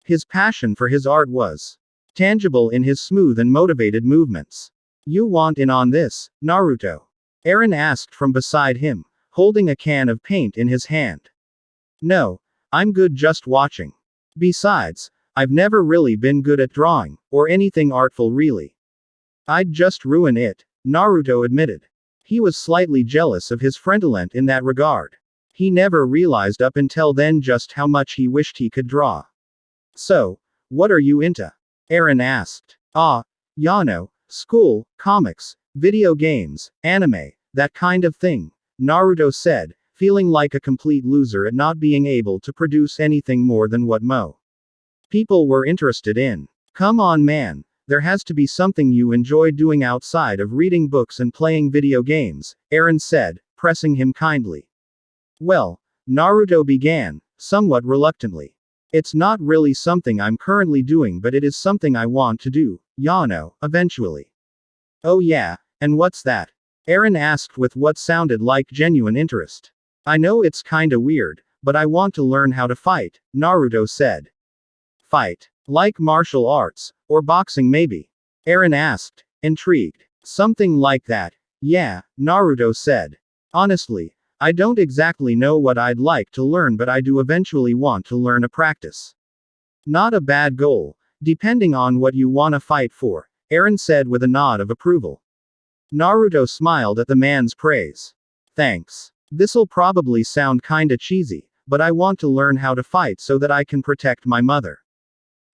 His passion for his art was tangible in his smooth and motivated movements. You want in on this, Naruto? Eren asked from beside him, holding a can of paint in his hand. No, I'm good just watching. Besides, I've never really been good at drawing, or anything artful really. I'd just ruin it, Naruto admitted. He was slightly jealous of his friend in that regard. He never realized up until then just how much he wished he could draw. So, what are you into? Eren asked. Yano, school, comics, video games, anime, that kind of thing, Naruto said, feeling like a complete loser at not being able to produce anything more than what people were interested in. Come on man, there has to be something you enjoy doing outside of reading books and playing video games, Eren said, pressing him kindly. Well, Naruto began, somewhat reluctantly. It's not really something I'm currently doing, but it is something I want to do, Yano, eventually. Oh yeah, and what's that? Eren asked with what sounded like genuine interest. I know it's kinda weird, but I want to learn how to fight, Naruto said. Fight? Like martial arts, or boxing maybe? Eren asked, intrigued. Something like that. Yeah, Naruto said. Honestly, I don't exactly know what I'd like to learn, but I do eventually want to learn a practice. Not a bad goal, depending on what you wanna fight for, Eren said with a nod of approval. Naruto smiled at the man's praise. Thanks. This'll probably sound kinda cheesy, but I want to learn how to fight so that I can protect my mother.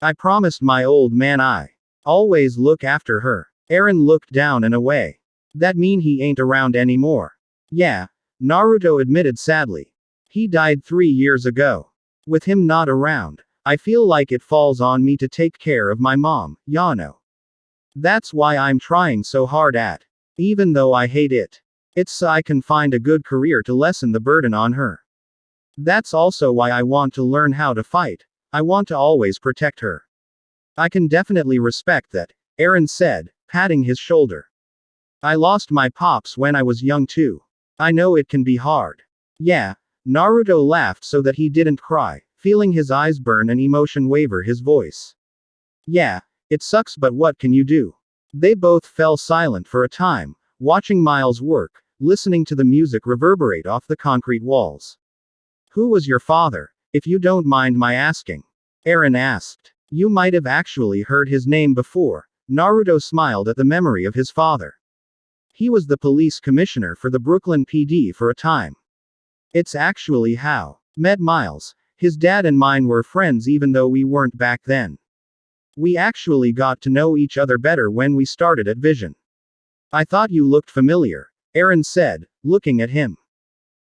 I promised my old man I always look after her. Eren looked down and away. That mean he ain't around anymore? Yeah, Naruto admitted sadly. He died 3 years ago. With him not around, I feel like it falls on me to take care of my mom, Yano. That's why I'm trying so hard at. Even though I hate it. It's so I can find a good career to lessen the burden on her. That's also why I want to learn how to fight. I want to always protect her. I can definitely respect that, Eren said, patting his shoulder. I lost my pops when I was young too. I know it can be hard. Yeah, Naruto laughed so that he didn't cry, feeling his eyes burn and emotion waver his voice. Yeah, it sucks, but what can you do? They both fell silent for a time, watching Miles work, listening to the music reverberate off the concrete walls. Who was your father, if you don't mind my asking? Eren asked. You might have actually heard his name before. Naruto smiled at the memory of his father. He was the police commissioner for the Brooklyn PD for a time. It's actually how met Miles. His dad and mine were friends even though we weren't back then. We actually got to know each other better when we started at Vision. I thought you looked familiar, Eren said, looking at him.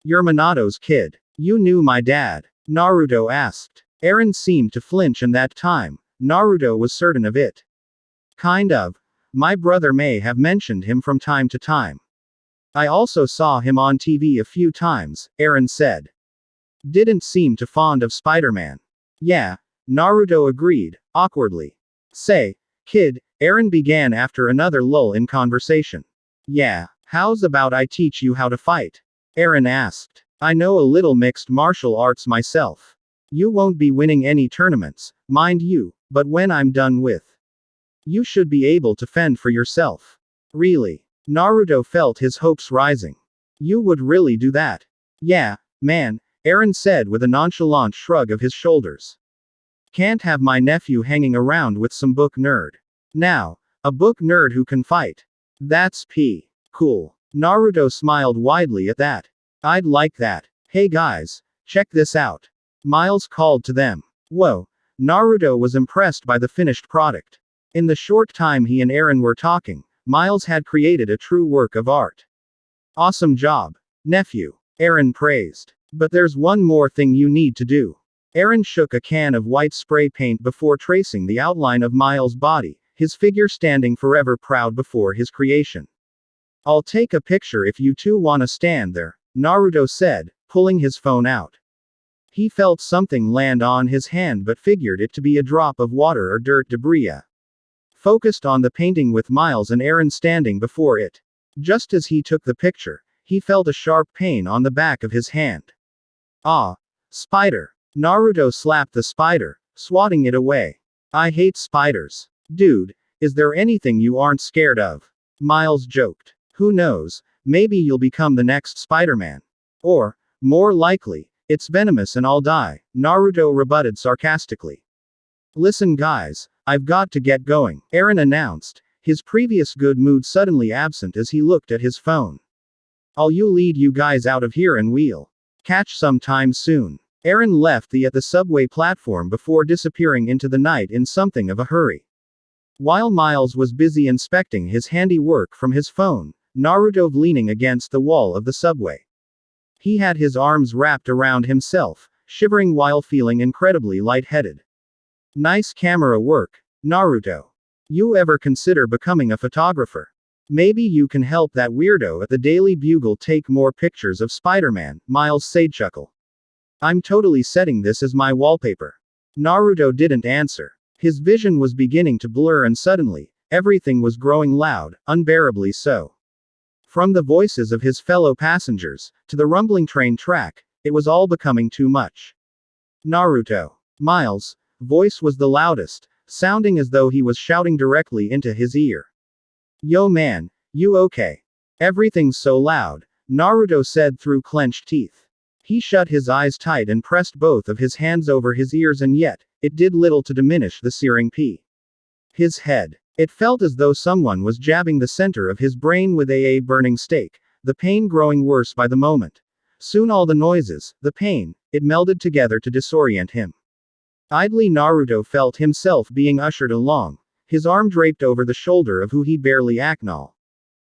You're Minato's kid. You knew my dad? Naruto asked. Eren seemed to flinch, and that time, Naruto was certain of it. Kind of. My brother may have mentioned him from time to time. I also saw him on TV a few times, Eren said. Didn't seem too fond of Spider-Man. Yeah, Naruto agreed, awkwardly. Say, kid, Eren began after another lull in conversation. Yeah, how's about I teach you how to fight? Eren asked. I know a little mixed martial arts myself. You won't be winning any tournaments, mind you, but when I'm done with, you should be able to fend for yourself. Really? Naruto felt his hopes rising. You would really do that? Yeah, man, Eren said with a nonchalant shrug of his shoulders. Can't have my nephew hanging around with some book nerd. Now, a book nerd who can fight. That's cool. Naruto smiled widely at that. I'd like that. Hey guys, check this out. Miles called to them. Whoa. Naruto was impressed by the finished product. In the short time he and Eren were talking, Miles had created a true work of art. Awesome job, nephew. Eren praised. But there's one more thing you need to do. Eren shook a can of white spray paint before tracing the outline of Miles' body, his figure standing forever proud before his creation. I'll take a picture if you two wanna stand there, Naruto said, pulling his phone out. He felt something land on his hand but figured it to be a drop of water or dirt debris. Focused on the painting with Miles and Eren standing before it. Just as he took the picture, he felt a sharp pain on the back of his hand. Ah, spider. Naruto slapped the spider, swatting it away. I hate spiders. Dude, is there anything you aren't scared of? Miles joked. Who knows, maybe you'll become the next Spider-Man. Or, more likely, it's venomous and I'll die, Naruto rebutted sarcastically. Listen guys, I've got to get going, Aaron announced, his previous good mood suddenly absent as he looked at his phone. I'll lead you guys out of here and we'll catch some time soon. Aaron left at the subway platform before disappearing into the night in something of a hurry. While Miles was busy inspecting his handiwork from his phone, Naruto leaning against the wall of the subway. He had his arms wrapped around himself, shivering while feeling incredibly lightheaded. Nice camera work, Naruto. You ever consider becoming a photographer? Maybe you can help that weirdo at the Daily Bugle take more pictures of Spider-Man, Miles said chuckle. I'm totally setting this as my wallpaper. Naruto didn't answer. His vision was beginning to blur and suddenly, everything was growing loud, unbearably so. From the voices of his fellow passengers, to the rumbling train track, it was all becoming too much. Naruto. Miles' voice was the loudest, sounding as though he was shouting directly into his ear. Yo man, you okay? Everything's so loud, Naruto said through clenched teeth. He shut his eyes tight and pressed both of his hands over his ears, and yet, it did little to diminish the searing pee. His head. It felt as though someone was jabbing the center of his brain with a burning stake, the pain growing worse by the moment. Soon all the noises, the pain, it melded together to disorient him. Idly Naruto felt himself being ushered along, his arm draped over the shoulder of who he barely acknowledged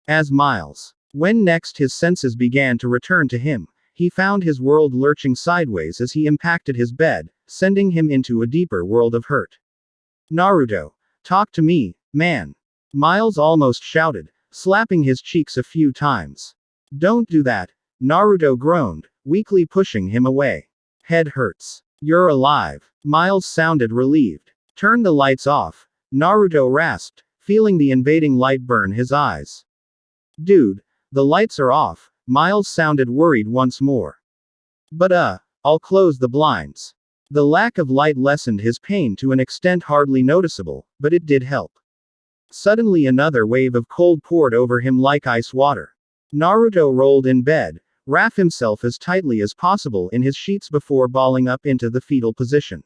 as Miles. When next his senses began to return to him, he found his world lurching sideways as he impacted his bed, sending him into a deeper world of hurt. Naruto. Talk to me, man. Miles almost shouted, slapping his cheeks a few times. Don't do that, Naruto groaned, weakly pushing him away. Head hurts. You're alive. Miles sounded relieved. Turn the lights off, Naruto rasped, feeling the invading light burn his eyes. Dude, the lights are off, Miles sounded worried once more. But I'll close the blinds. The lack of light lessened his pain to an extent hardly noticeable, but it did help. Suddenly another wave of cold poured over him like ice water. Naruto rolled in bed, wrapped himself as tightly as possible in his sheets before balling up into the fetal position.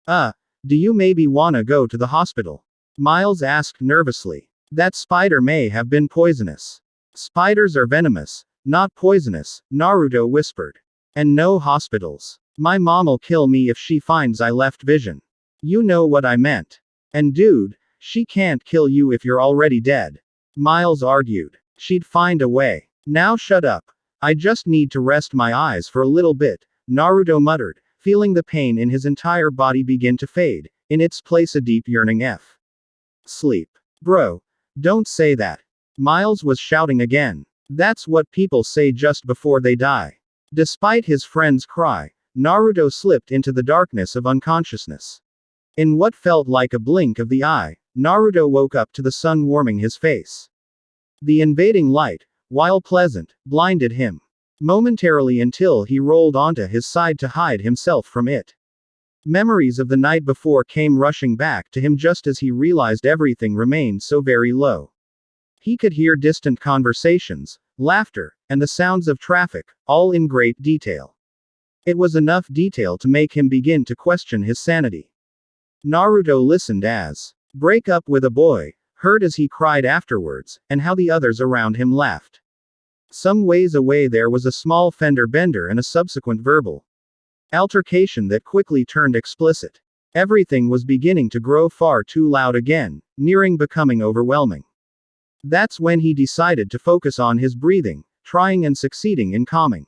Do you maybe wanna go to the hospital? Miles asked nervously. That spider may have been poisonous. Spiders are venomous, not poisonous, Naruto whispered. And no hospitals. My mom'll kill me if she finds I left vision. You know what I meant. And dude, she can't kill you if you're already dead. Miles argued. She'd find a way. Now shut up. I just need to rest my eyes for a little bit, Naruto muttered, feeling the pain in his entire body begin to fade, in its place a deep yearning sleep. Bro. Don't say that. Miles was shouting again. That's what people say just before they die. Despite his friend's cry, Naruto slipped into the darkness of unconsciousness. In what felt like a blink of the eye, Naruto woke up to the sun warming his face. The invading light, while pleasant, blinded him momentarily until he rolled onto his side to hide himself from it. Memories of the night before came rushing back to him just as he realized everything remained so very low. He could hear distant conversations, laughter, and the sounds of traffic, all in great detail. It was enough detail to make him begin to question his sanity. Naruto listened as break up with a boy, heard as he cried afterwards, and how the others around him laughed. Some ways away there was a small fender bender and a subsequent verbal altercation that quickly turned explicit. Everything was beginning to grow far too loud again, nearing becoming overwhelming. That's when he decided to focus on his breathing, trying and succeeding in calming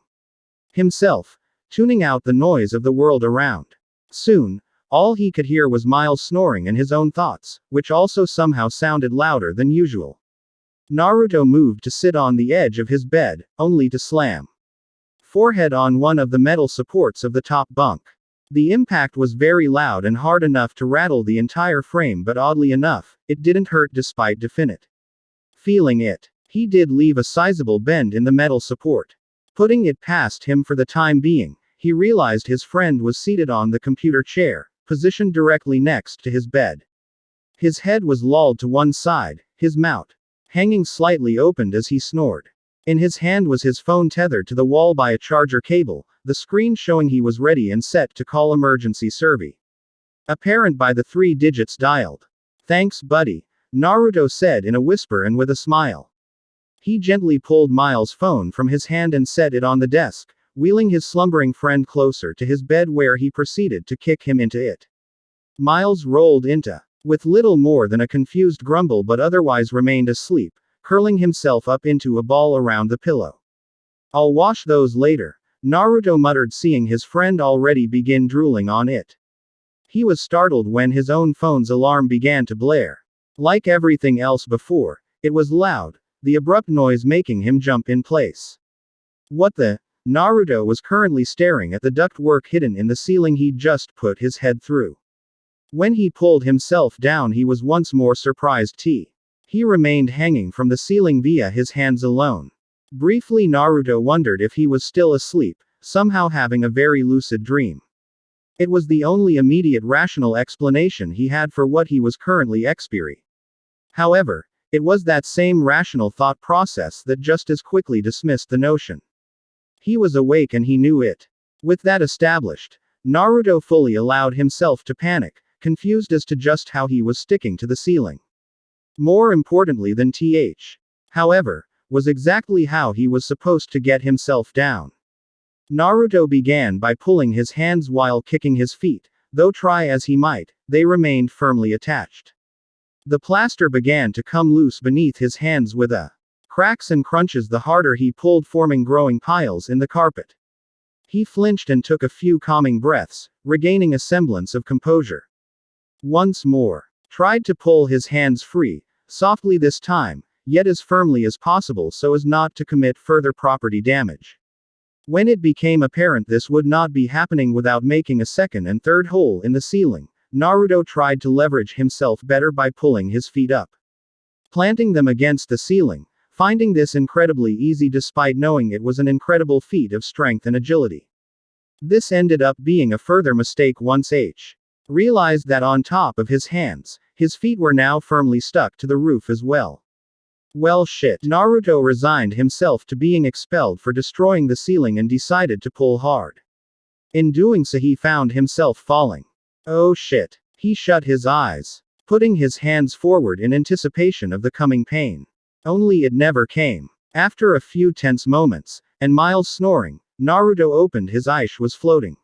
himself, tuning out the noise of the world around. Soon, all he could hear was Miles snoring and his own thoughts, which also somehow sounded louder than usual. Naruto moved to sit on the edge of his bed, only to slam forehead on one of the metal supports of the top bunk. The impact was very loud and hard enough to rattle the entire frame, but oddly enough, it didn't hurt despite definite feeling it. He did leave a sizable bend in the metal support. Putting it past him for the time being, he realized his friend was seated on the computer chair, positioned directly next to his bed. His head was lolled to one side, his mouth hanging slightly opened as he snored. In his hand was his phone tethered to the wall by a charger cable, the screen showing he was ready and set to call emergency service. apparent by the 3 digits dialed. Thanks, buddy, Naruto said in a whisper and with a smile. He gently pulled Miles' phone from his hand and set it on the desk, wheeling his slumbering friend closer to his bed where he proceeded to kick him into it. Miles rolled into, with little more than a confused grumble but otherwise remained asleep, curling himself up into a ball around the pillow. I'll wash those later, Naruto muttered, seeing his friend already begin drooling on it. He was startled when his own phone's alarm began to blare. Like everything else before, it was loud, the abrupt noise making him jump in place. What the? Naruto was currently staring at the ductwork hidden in the ceiling he'd just put his head through. When he pulled himself down, he was once more surprised. He remained hanging from the ceiling via his hands alone. Briefly, Naruto wondered if he was still asleep, somehow having a very lucid dream. It was the only immediate rational explanation he had for what he was currently experiencing. However, it was that same rational thought process that just as quickly dismissed the notion. He was awake and he knew it. With that established, Naruto fully allowed himself to panic, confused as to just how he was sticking to the ceiling. More importantly than however, was exactly how he was supposed to get himself down. Naruto began by pulling his hands while kicking his feet, though try as he might, they remained firmly attached. The plaster began to come loose beneath his hands with a cracks and crunches the harder he pulled, forming growing piles in the carpet. He flinched and took a few calming breaths, regaining a semblance of composure. Once more, tried to pull his hands free, softly this time, yet as firmly as possible so as not to commit further property damage. When it became apparent this would not be happening without making a second and third hole in the ceiling, Naruto tried to leverage himself better by pulling his feet up, planting them against the ceiling, finding this incredibly easy despite knowing it was an incredible feat of strength and agility. This ended up being a further mistake once H realized that on top of his hands, his feet were now firmly stuck to the roof as well. Well shit, Naruto resigned himself to being expelled for destroying the ceiling and decided to pull hard. In doing so he found himself falling. Oh shit. He shut his eyes, putting his hands forward in anticipation of the coming pain. Only it never came. After a few tense moments, and Miles snoring, Naruto opened his eyes. Was floating.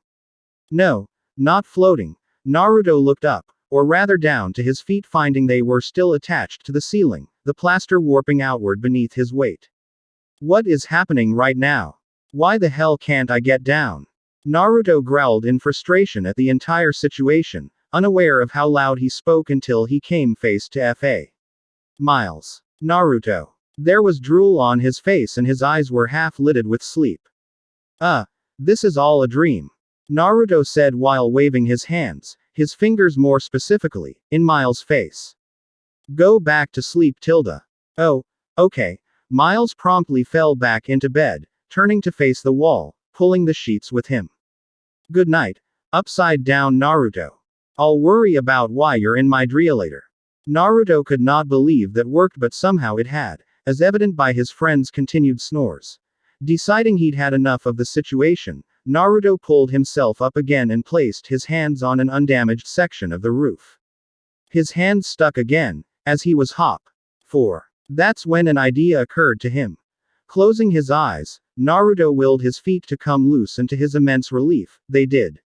No, not floating. Naruto looked up, or rather down to his feet, finding they were still attached to the ceiling, the plaster warping outward beneath his weight. What is happening right now? Why the hell can't I get down? Naruto growled in frustration at the entire situation, unaware of how loud he spoke until he came face to F.A. Miles. Naruto. There was drool on his face and his eyes were half-lidded with sleep. This is all a dream, Naruto said while waving his hands, his fingers more specifically, in Miles' face. Go back to sleep, Tilda. Oh, okay. Miles promptly fell back into bed, turning to face the wall, pulling the sheets with him. Good night, upside down Naruto. I'll worry about why you're in my dream later. Naruto could not believe that worked, but somehow it had, as evident by his friend's continued snores. Deciding he'd had enough of the situation, Naruto pulled himself up again and placed his hands on an undamaged section of the roof. His hands stuck again, as he was hop. 4. That's when an idea occurred to him. Closing his eyes, Naruto willed his feet to come loose, and to his immense relief, they did.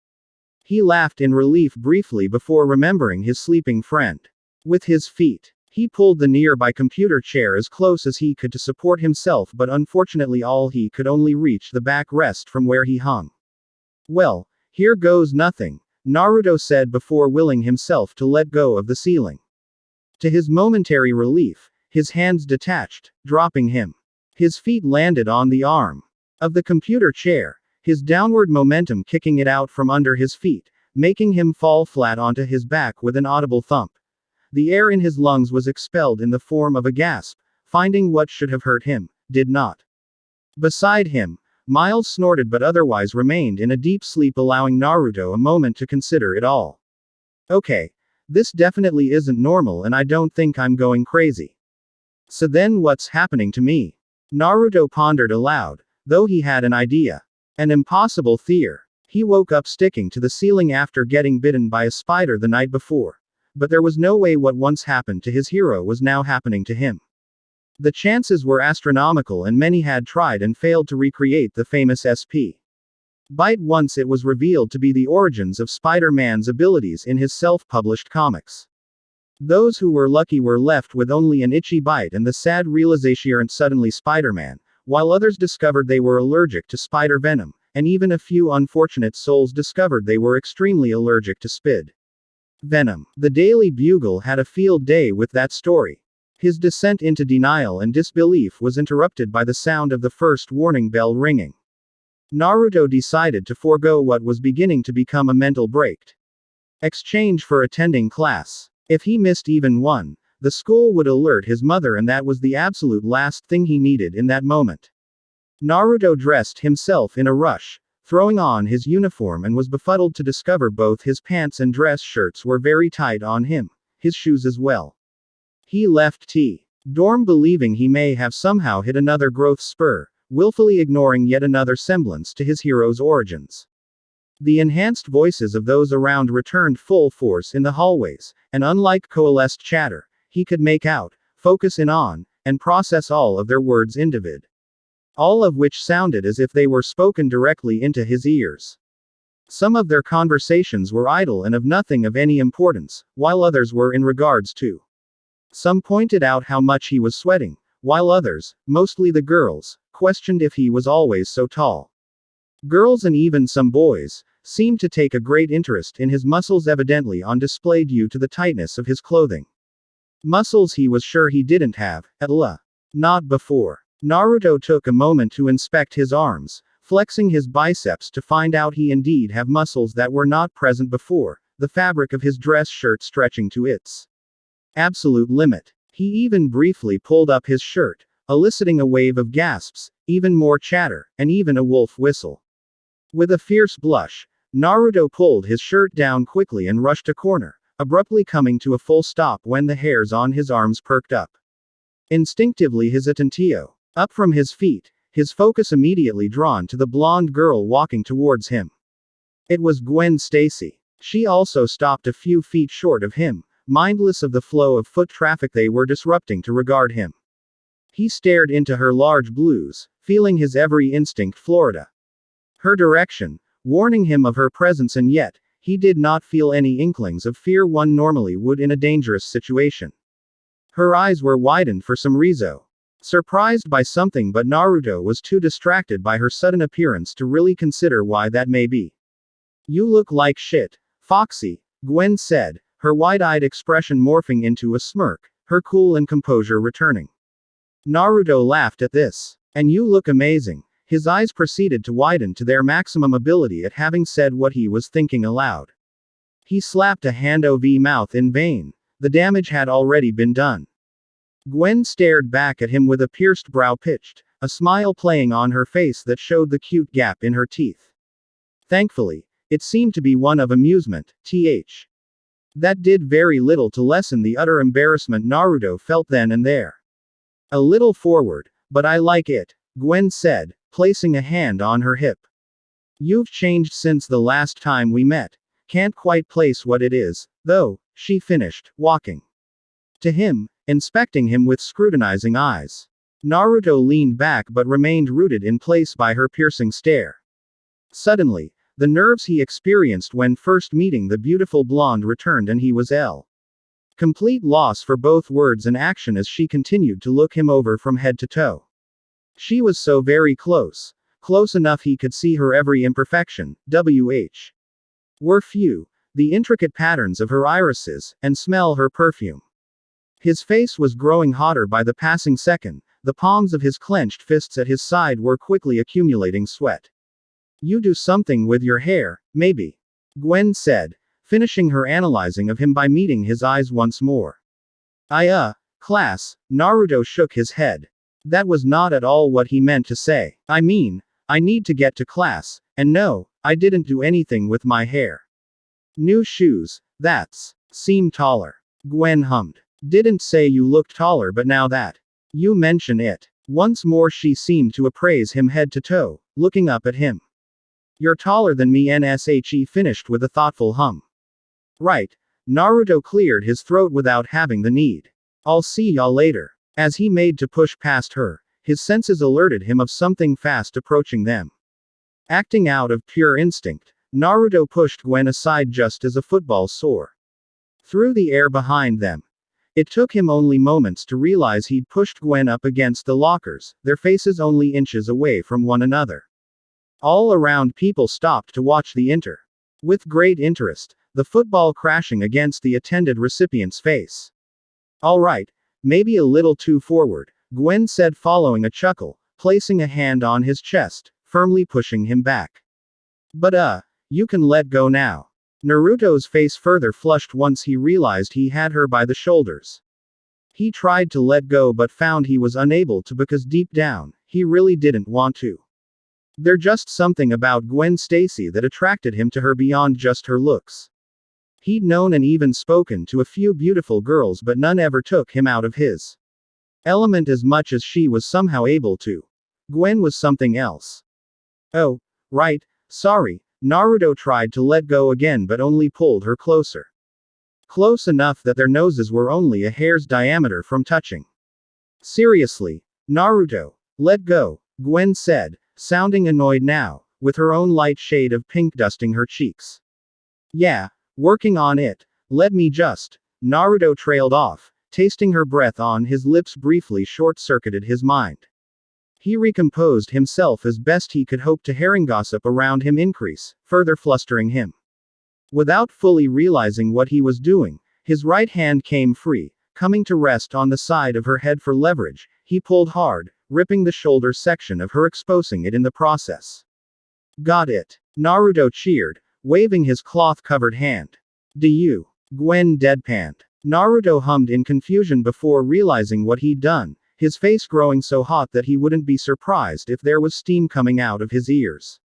He laughed in relief briefly before remembering his sleeping friend. With his feet, he pulled the nearby computer chair as close as he could to support himself, but unfortunately all he could only reach the backrest from where he hung. Well, here goes nothing, Naruto said before willing himself to let go of the ceiling. To his momentary relief, his hands detached, dropping him. His feet landed on the arm of the computer chair, his downward momentum kicking it out from under his feet, making him fall flat onto his back with an audible thump. The air in his lungs was expelled in the form of a gasp, finding what should have hurt him, did not. Beside him, Miles snorted but otherwise remained in a deep sleep, allowing Naruto a moment to consider it all. Okay. This definitely isn't normal and I don't think I'm going crazy. So then what's happening to me? Naruto pondered aloud, though he had an idea. An impossible He woke up sticking to the ceiling after getting bitten by a spider the night before. But there was no way what once happened to his hero was now happening to him. The chances were astronomical, and many had tried and failed to recreate the famous SP bite once it was revealed to be the origins of Spider-Man's abilities in his self-published comics. Those who were lucky were left with only an itchy bite and the sad realization suddenly Spider-Man, while others discovered they were allergic to spider venom, and even a few unfortunate souls discovered they were extremely allergic to spid venom. The Daily Bugle had a field day with that story. His descent into denial and disbelief was interrupted by the sound of the first warning bell ringing. Naruto decided to forego what was beginning to become a mental break. Exchange for attending class. If he missed even one, the school would alert his mother, and that was the absolute last thing he needed in that moment. Naruto dressed himself in a rush, throwing on his uniform, and was befuddled to discover both his pants and dress shirts were very tight on him, his shoes as well. He left dorm believing he may have somehow hit another growth spur, willfully ignoring yet another semblance to his hero's origins. The enhanced voices of those around returned full force in the hallways, and unlike coalesced chatter, he could make out, focus in on, and process all of their words individ. All of which sounded as if they were spoken directly into his ears. Some of their conversations were idle and of nothing of any importance, while others were in regards to. Some pointed out how much he was sweating, while others, mostly the girls, questioned if he was always so tall. Girls and even some boys seemed to take a great interest in his muscles, evidently on display due to the tightness of his clothing. Muscles he was sure he didn't have, not before. Naruto took a moment to inspect his arms, flexing his biceps to find out he indeed have muscles that were not present before, the fabric of his dress shirt stretching to its absolute limit. He even briefly pulled up his shirt, eliciting a wave of gasps, even more chatter, and even a wolf whistle. With a fierce blush, Naruto pulled his shirt down quickly and rushed a corner, abruptly coming to a full stop when the hairs on his arms perked up. Instinctively his attention up from his feet, his focus immediately drawn to the blonde girl walking towards him. It was Gwen Stacy. She also stopped a few feet short of him, mindless of the flow of foot traffic they were disrupting to regard him. He stared into her large blues, feeling his every instinct Florida. Her direction, warning him of her presence, and yet, he did not feel any inklings of fear one normally would in a dangerous situation. Her eyes were widened for some reason. Surprised by something, but Naruto was too distracted by her sudden appearance to really consider why that may be. "You look like shit, Foxy," Gwen said, her wide-eyed expression morphing into a smirk, her cool and composure returning. Naruto laughed at this. "And you look amazing." His eyes proceeded to widen to their maximum ability at having said what he was thinking aloud. He slapped a hand over mouth in vain. The damage had already been done. Gwen stared back at him with a pierced brow pitched, a smile playing on her face that showed the cute gap in her teeth. Thankfully, it seemed to be one of amusement, That did very little to lessen the utter embarrassment Naruto felt then and there. "A little forward, but I like it," Gwen said, placing a hand on her hip. "You've changed since the last time we met. Can't quite place what it is, though," she finished, walking to him, inspecting him with scrutinizing eyes. Naruto leaned back but remained rooted in place by her piercing stare. Suddenly, the nerves he experienced when first meeting the beautiful blonde returned, and he was complete loss for both words and action as she continued to look him over from head to toe. She was so very close. Close enough he could see her every imperfection, were few, the intricate patterns of her irises, and smell her perfume. His face was growing hotter by the passing second, the palms of his clenched fists at his side were quickly accumulating sweat. "You do something with your hair, maybe," Gwen said, finishing her analyzing of him by meeting his eyes once more. Class," Naruto shook his head. That was not at all what he meant to say. "I mean, I need to get to class, and no, I didn't do anything with my hair. New shoes, seem taller." Gwen hummed. "Didn't say you looked taller, but now that you mention it." Once more she seemed to appraise him head to toe, looking up at him. You're taller than me, NSHE finished with a thoughtful hum. Right. Naruto cleared his throat without having the need. I'll see y'all later. As he made to push past her, his senses alerted him of something fast approaching them. Acting out of pure instinct, Naruto pushed Gwen aside just as a football soared through the air behind them. It took him only moments to realize he'd pushed Gwen up against the lockers, their faces only inches away from one another. All around people stopped to watch the enter. With great interest, the football crashing against the attended recipient's face. All right, maybe a little too forward, Gwen said following a chuckle, placing a hand on his chest, firmly pushing him back. But you can let go now. Naruto's face further flushed once he realized he had her by the shoulders. He tried to let go but found he was unable to because deep down, he really didn't want to. There's just something about Gwen Stacy that attracted him to her beyond just her looks. He'd known and even spoken to a few beautiful girls, but none ever took him out of his element as much as she was somehow able to. Gwen was something else. Oh, right, sorry. Naruto tried to let go again but only pulled her closer. Close enough that their noses were only a hair's diameter from touching. Seriously, Naruto, let go, Gwen said, sounding annoyed now, with her own light shade of pink dusting her cheeks. Yeah, working on it, let me just. Naruto trailed off, tasting her breath on his lips briefly short-circuited his mind. He recomposed himself as best he could, hope to hearing gossip around him increase, further flustering him. Without fully realizing what he was doing, his right hand came free, coming to rest on the side of her head for leverage. He pulled hard, ripping the shoulder section of her, exposing it in the process. Got it. Naruto cheered, waving his cloth-covered hand. Do you? Gwen deadpanned. Naruto hummed in confusion before realizing what he'd done, his face growing so hot that he wouldn't be surprised if there was steam coming out of his ears.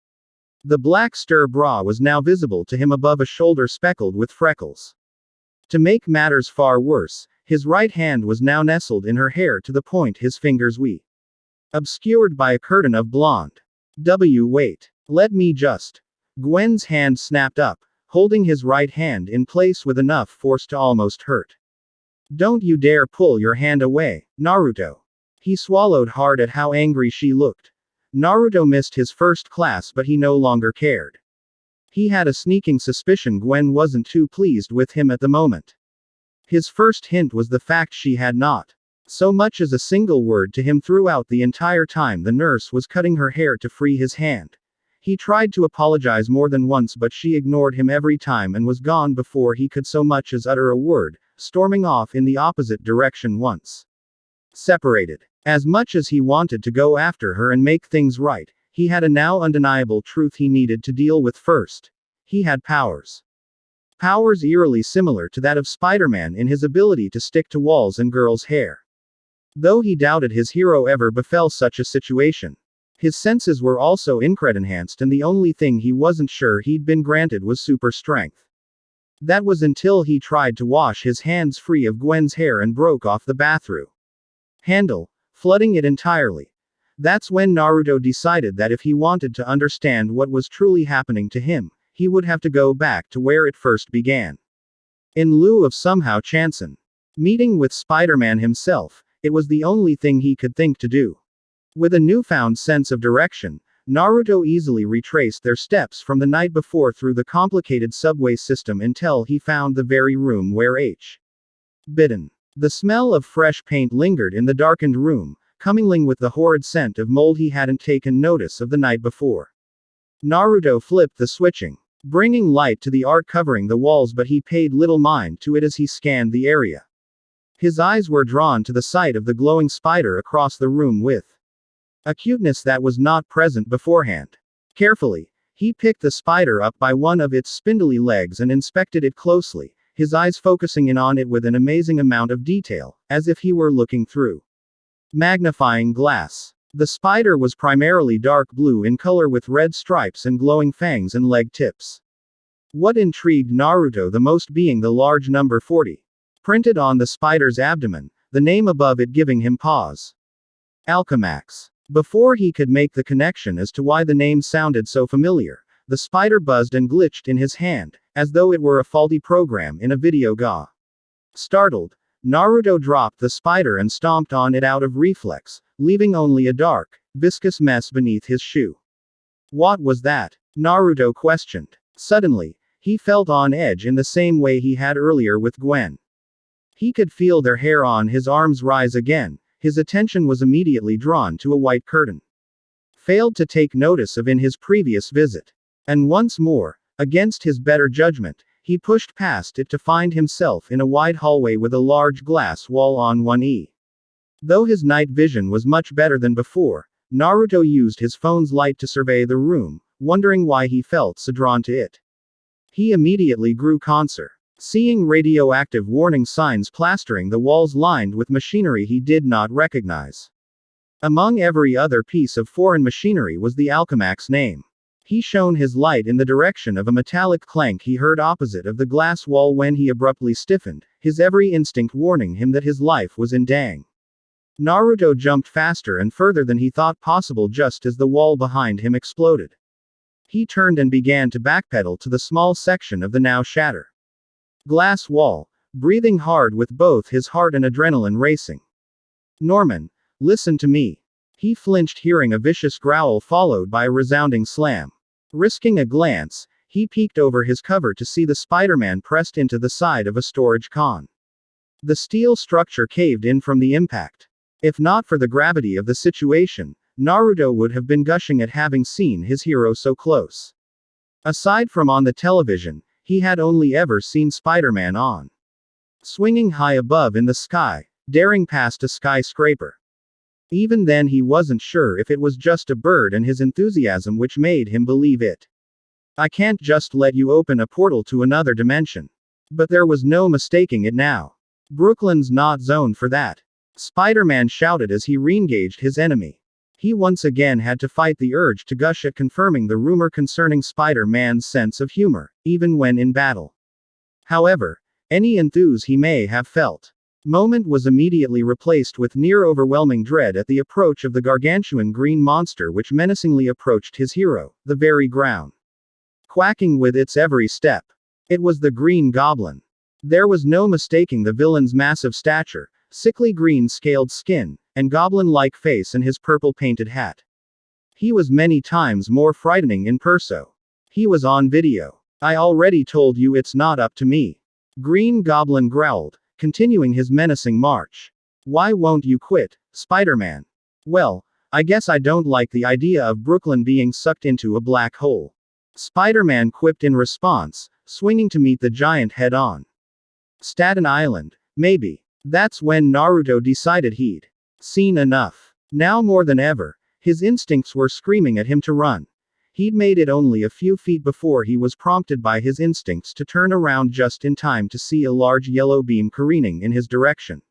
The black stir bra was now visible to him above a shoulder speckled with freckles. To make matters far worse, his right hand was now nestled in her hair to the point his fingers were obscured by a curtain of blonde. Wait. Let me just. Gwen's hand snapped up, holding his right hand in place with enough force to almost hurt. Don't you dare pull your hand away, Naruto. He swallowed hard at how angry she looked. Naruto missed his first class, but he no longer cared. He had a sneaking suspicion Gwen wasn't too pleased with him at the moment. His first hint was the fact she had not so much as a single word to him throughout the entire time the nurse was cutting her hair to free his hand. He tried to apologize more than once, but she ignored him every time and was gone before he could so much as utter a word, storming off in the opposite direction once separated. As much as he wanted to go after her and make things right, he had a now undeniable truth he needed to deal with first. He had powers. Powers eerily similar to that of Spider-Man in his ability to stick to walls and girls' hair. Though he doubted his hero ever befell such a situation. His senses were also incred-enhanced, and the only thing he wasn't sure he'd been granted was super strength. That was until he tried to wash his hands free of Gwen's hair and broke off the bathroom handle, flooding it entirely. That's when Naruto decided that if he wanted to understand what was truly happening to him, he would have to go back to where it first began. In lieu of somehow chancing meeting with Spider-Man himself, it was the only thing he could think to do. With a newfound sense of direction, Naruto easily retraced their steps from the night before through the complicated subway system until he found the very room where H. Bidden. The smell of fresh paint lingered in the darkened room, commingling with the horrid scent of mold he hadn't taken notice of the night before. Naruto flipped the switching, bringing light to the art covering the walls, but he paid little mind to it as he scanned the area. His eyes were drawn to the sight of the glowing spider across the room with a cuteness that was not present beforehand. Carefully, he picked the spider up by one of its spindly legs and inspected it closely, his eyes focusing in on it with an amazing amount of detail, as if he were looking through magnifying glass. The spider was primarily dark blue in color with red stripes and glowing fangs and leg tips. What intrigued Naruto the most being the large number 40. Printed on the spider's abdomen, the name above it giving him pause. Alchemax. Before he could make the connection as to why the name sounded so familiar, the spider buzzed and glitched in his hand, as though it were a faulty program in a video game. Startled, Naruto dropped the spider and stomped on it out of reflex, leaving only a dark, viscous mess beneath his shoe. What was that? Naruto questioned. Suddenly, he felt on edge in the same way he had earlier with Gwen. He could feel their hair on his arms rise again. His attention was immediately drawn to a white curtain. Failed to take notice of in his previous visit. And once more, against his better judgment, he pushed past it to find himself in a wide hallway with a large glass wall on one end. Though his night vision was much better than before, Naruto used his phone's light to survey the room, wondering why he felt so drawn to it. He immediately grew concerned, seeing radioactive warning signs plastering the walls lined with machinery he did not recognize. Among every other piece of foreign machinery was the Alchemac's name. He shone his light in the direction of a metallic clank he heard opposite of the glass wall when he abruptly stiffened, his every instinct warning him that his life was in danger. Naruto jumped faster and further than he thought possible just as the wall behind him exploded. He turned and began to backpedal to the small section of the now shattered glass wall, breathing hard with both his heart and adrenaline racing. Norman, listen to me. He flinched hearing a vicious growl followed by a resounding slam. Risking a glance, he peeked over his cover to see the Spider-Man pressed into the side of a storage con. The steel structure caved in from the impact. If not for the gravity of the situation, Naruto would have been gushing at having seen his hero so close. Aside from on the television, he had only ever seen Spider-Man on swinging high above in the sky, daring past a skyscraper. Even then he wasn't sure if it was just a bird and his enthusiasm which made him believe it. I can't just let you open a portal to another dimension. But there was no mistaking it now. Brooklyn's not zoned for that. Spider-Man shouted as he re-engaged his enemy. He once again had to fight the urge to gush at confirming the rumor concerning Spider-Man's sense of humor, even when in battle. However, any enthuse he may have felt moment was immediately replaced with near-overwhelming dread at the approach of the gargantuan green monster which menacingly approached his hero, the very ground. Quacking with its every step. It was the Green Goblin. There was no mistaking the villain's massive stature, sickly green-scaled skin, and goblin-like face and his purple-painted hat. He was many times more frightening in person. He was on video. I already told you it's not up to me. Green Goblin growled, continuing his menacing march. Why won't you quit, Spider-Man? Well, I guess I don't like the idea of Brooklyn being sucked into a black hole. Spider-Man quipped in response, swinging to meet the giant head-on. Staten Island, maybe. That's when Naruto decided he'd seen enough. Now more than ever, his instincts were screaming at him to run. He'd made it only a few feet before he was prompted by his instincts to turn around just in time to see a large yellow beam careening in his direction.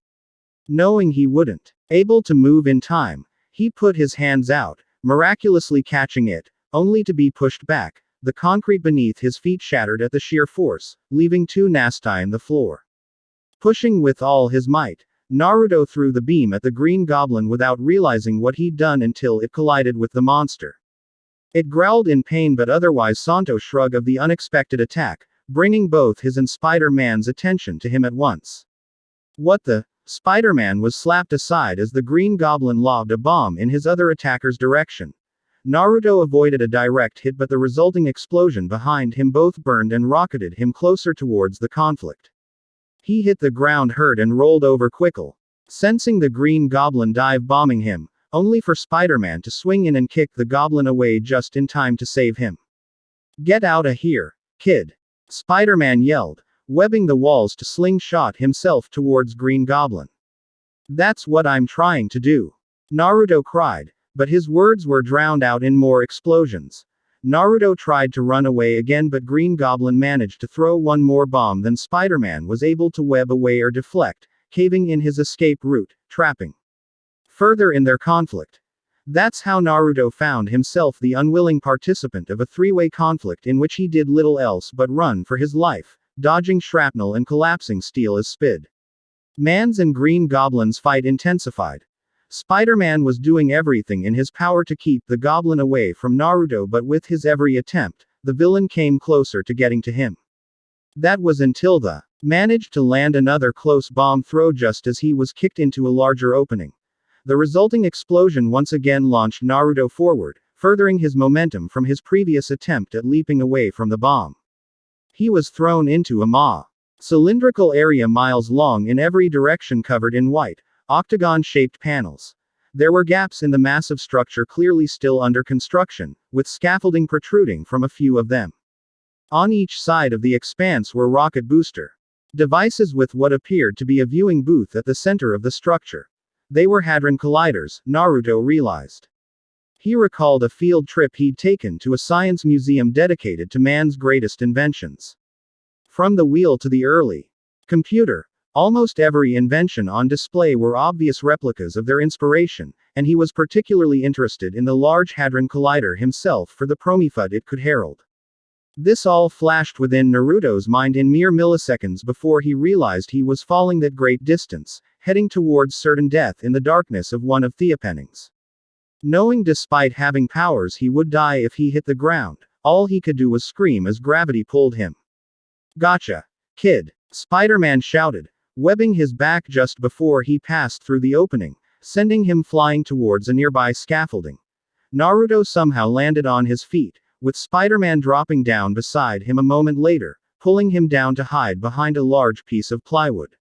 Knowing he wouldn't able to move in time, he put his hands out, miraculously catching it, only to be pushed back. The concrete beneath his feet shattered at the sheer force, leaving two nasty on the floor. Pushing with all his might, Naruto threw the beam at the Green Goblin without realizing what he'd done until it collided with the monster. It growled in pain but otherwise Santo shrug of the unexpected attack, bringing both his and Spider-Man's attention to him at once. What the? Spider-Man was slapped aside as the Green Goblin lobbed a bomb in his other attacker's direction. Naruto avoided a direct hit but the resulting explosion behind him both burned and rocketed him closer towards the conflict. He hit the ground hurt and rolled over quickly, sensing the Green Goblin dive bombing him, only for Spider-Man to swing in and kick the goblin away just in time to save him. Get outta here, kid! Spider-Man yelled, webbing the walls to slingshot himself towards Green Goblin. That's what I'm trying to do, Naruto cried, but his words were drowned out in more explosions. Naruto tried to run away again but Green Goblin managed to throw one more bomb than Spider-Man was able to web away or deflect, caving in his escape route, trapping further in their conflict. That's how Naruto found himself the unwilling participant of a three-way conflict in which he did little else but run for his life, dodging shrapnel and collapsing steel as spid. Man's and Green Goblin's fight intensified. Spider-Man was doing everything in his power to keep the goblin away from Naruto but with his every attempt, the villain came closer to getting to him. That was until the managed to land another close bomb throw just as he was kicked into a larger opening. The resulting explosion once again launched Naruto forward, furthering his momentum from his previous attempt at leaping away from the bomb. He was thrown into a cylindrical area miles long in every direction covered in white, octagon-shaped panels. There were gaps in the massive structure clearly still under construction, with scaffolding protruding from a few of them. On each side of the expanse were rocket booster devices with what appeared to be a viewing booth at the center of the structure. They were hadron colliders, Naruto realized. He recalled a field trip he'd taken to a science museum dedicated to man's greatest inventions. From the wheel to the early computer, almost every invention on display were obvious replicas of their inspiration, and he was particularly interested in the Large Hadron Collider himself for the promifud it could herald. This all flashed within Naruto's mind in mere milliseconds before he realized he was falling that great distance, heading towards certain death in the darkness of one of Theopening's. Knowing despite having powers he would die if he hit the ground, all he could do was scream as gravity pulled him. "Gotcha, kid!" Spider-Man shouted, webbing his back just before he passed through the opening, sending him flying towards a nearby scaffolding. Naruto somehow landed on his feet, with Spider-Man dropping down beside him a moment later, pulling him down to hide behind a large piece of plywood.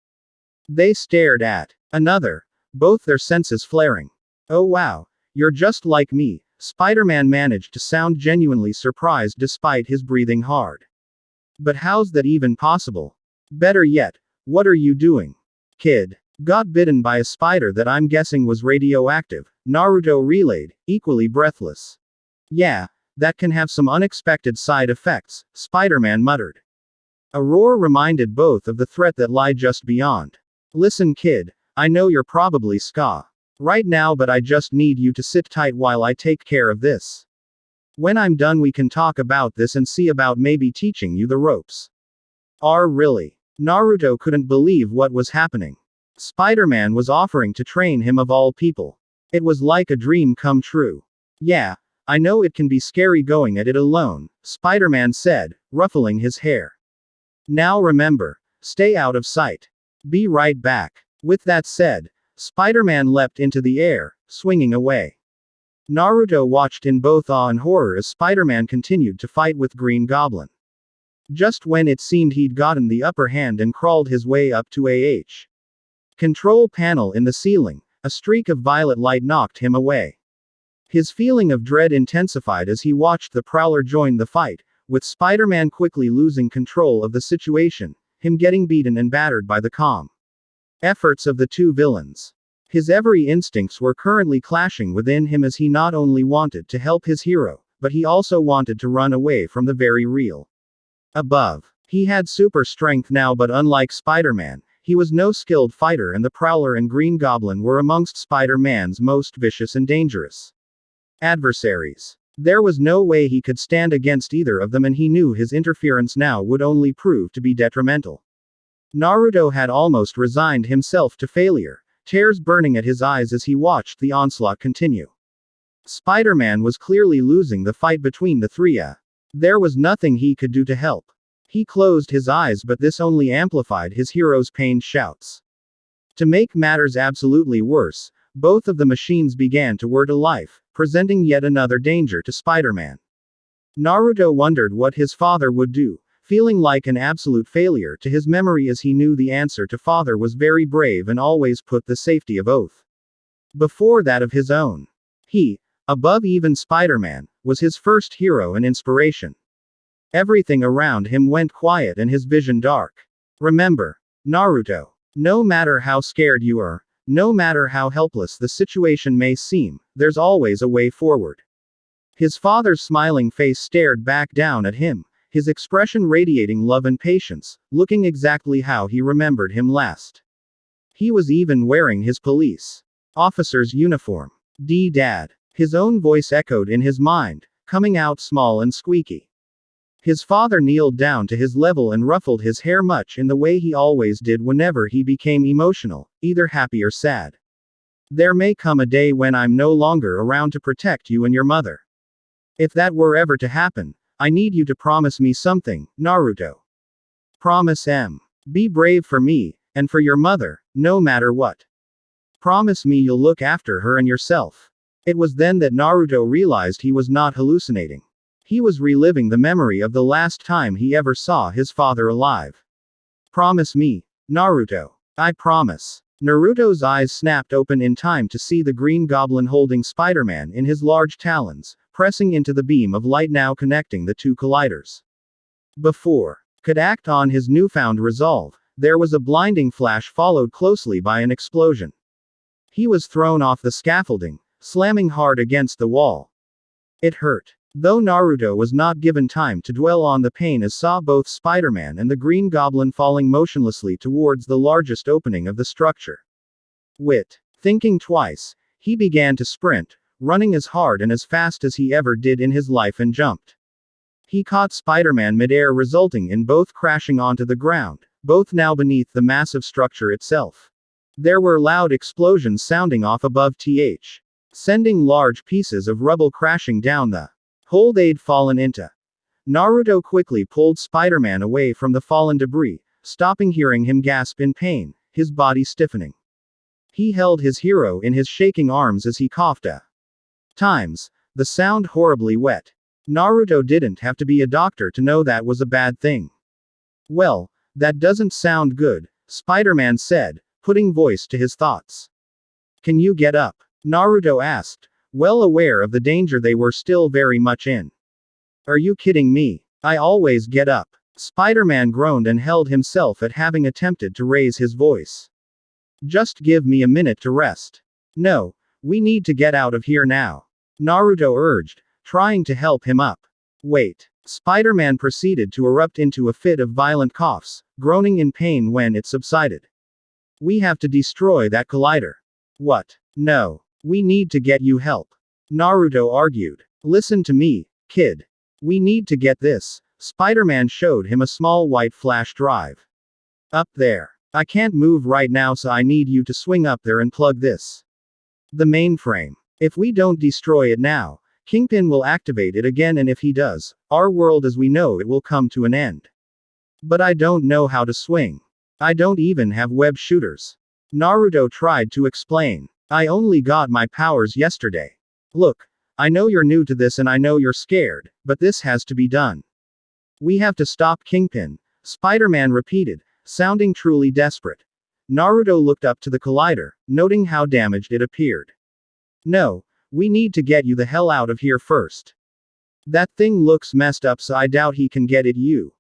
They stared at another, both their senses flaring. "Oh wow, you're just like me," Spider-Man managed to sound genuinely surprised despite his breathing hard. "But how's that even possible? Better yet, what are you doing?" "Kid. Got bitten by a spider that I'm guessing was radioactive," Naruto relayed, equally breathless. "Yeah, that can have some unexpected side effects," Spider-Man muttered. A roar reminded both of the threat that lay just beyond. "Listen kid, I know you're probably ska right now, but I just need you to sit tight while I take care of this. When I'm done we can talk about this and see about maybe teaching you the ropes." Really? Naruto couldn't believe what was happening. Spider-Man was offering to train him of all people. It was like a dream come true. "Yeah, I know it can be scary going at it alone," Spider-Man said, ruffling his hair. "Now remember, stay out of sight. Be right back." With that said, Spider-Man leapt into the air, swinging away. Naruto watched in both awe and horror as Spider-Man continued to fight with Green Goblin. Just when it seemed he'd gotten the upper hand and crawled his way up to a control panel in the ceiling, a streak of violet light knocked him away. His feeling of dread intensified as he watched the Prowler join the fight, with Spider-Man quickly losing control of the situation, him getting beaten and battered by the calm efforts of the two villains. His every instincts were currently clashing within him as he not only wanted to help his hero, but he also wanted to run away from the very real above. He had super strength now, but unlike Spider-Man, he was no skilled fighter, and the Prowler and Green Goblin were amongst Spider-Man's most vicious and dangerous adversaries. There was no way he could stand against either of them, and he knew his interference now would only prove to be detrimental. Naruto had almost resigned himself to failure, tears burning at his eyes as he watched the onslaught continue. Spider-Man was clearly losing the fight between the three. There was nothing he could do to help. He closed his eyes, but this only amplified his hero's pained shouts. To make matters absolutely worse, both of the machines began to whir to life, presenting yet another danger to Spider-Man. Naruto wondered what his father would do, feeling like an absolute failure to his memory as he knew the answer to father was very brave and always put the safety of oath before that of his own. He, above even Spider-Man, was his first hero and inspiration. Everything around him went quiet and his vision dark. "Remember, Naruto, no matter how scared you are, no matter how helpless the situation may seem, there's always a way forward." His father's smiling face stared back down at him, his expression radiating love and patience, looking exactly how he remembered him last. He was even wearing his police officer's uniform. "Dad." His own voice echoed in his mind, coming out small and squeaky. His father kneeled down to his level and ruffled his hair much in the way he always did whenever he became emotional, either happy or sad. "There may come a day when I'm no longer around to protect you and your mother. If that were ever to happen, I need you to promise me something, Naruto. Promise M. Be brave for me, and for your mother, no matter what. Promise me you'll look after her and yourself. It was then that Naruto realized he was not hallucinating. He was reliving the memory of the last time he ever saw his father alive. Promise me, Naruto. I promise. Naruto's eyes snapped open in time to see the Green Goblin holding Spider-Man in his large talons, pressing into the beam of light now connecting the two colliders. Before could act on his newfound resolve, there was a blinding flash followed closely by an explosion. He was thrown off the scaffolding, slamming hard against the wall. It hurt. Though Naruto was not given time to dwell on the pain as saw both Spider-Man and the Green Goblin falling motionlessly towards the largest opening of the structure. Thinking twice, he began to sprint, running as hard and as fast as he ever did in his life and jumped. He caught Spider-Man midair, resulting in both crashing onto the ground, both now beneath the massive structure itself. There were loud explosions sounding off above sending large pieces of rubble crashing down the hole they'd fallen into. Naruto quickly pulled Spider-Man away from the fallen debris, stopping hearing him gasp in pain, his body stiffening. He held his hero in his shaking arms as he coughed times, the sound horribly wet. Naruto didn't have to be a doctor to know that was a bad thing. Well, that doesn't sound good, Spider-Man said, putting voice to his thoughts. Can you get up? Naruto asked, well aware of the danger they were still very much in. Are you kidding me? I always get up. Spider-Man groaned and held himself at having attempted to raise his voice. Just give me a minute to rest. No, we need to get out of here now. Naruto urged, trying to help him up. Wait. Spider-Man proceeded to erupt into a fit of violent coughs, groaning in pain when it subsided. We have to destroy that collider. What? No. We need to get you help. Naruto argued. Listen to me, kid. We need to get this. Spider-Man showed him a small white flash drive. Up there. I can't move right now, so I need you to swing up there and plug this. The mainframe. If we don't destroy it now, Kingpin will activate it again, and if he does, our world as we know it will come to an end. But I don't know how to swing. I don't even have web shooters. Naruto tried to explain. I only got my powers yesterday. Look, I know you're new to this and I know you're scared, but this has to be done. We have to stop Kingpin, Spider-Man repeated, sounding truly desperate. Naruto looked up to the collider, noting how damaged it appeared. No, we need to get you the hell out of here first. That thing looks messed up, so I doubt he can get it you.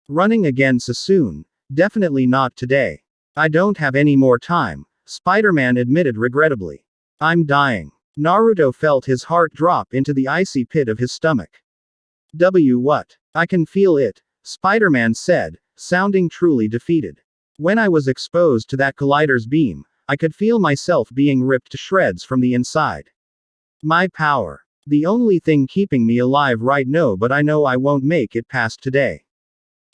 Running again so soon? Definitely not today. I don't have any more time, Spider-Man admitted regrettably. I'm dying. Naruto felt his heart drop into the icy pit of his stomach. What? I can feel it, Spider-Man said, sounding truly defeated. When I was exposed to that collider's beam, I could feel myself being ripped to shreds from the inside. My power. The only thing keeping me alive right now, but I know I won't make it past today.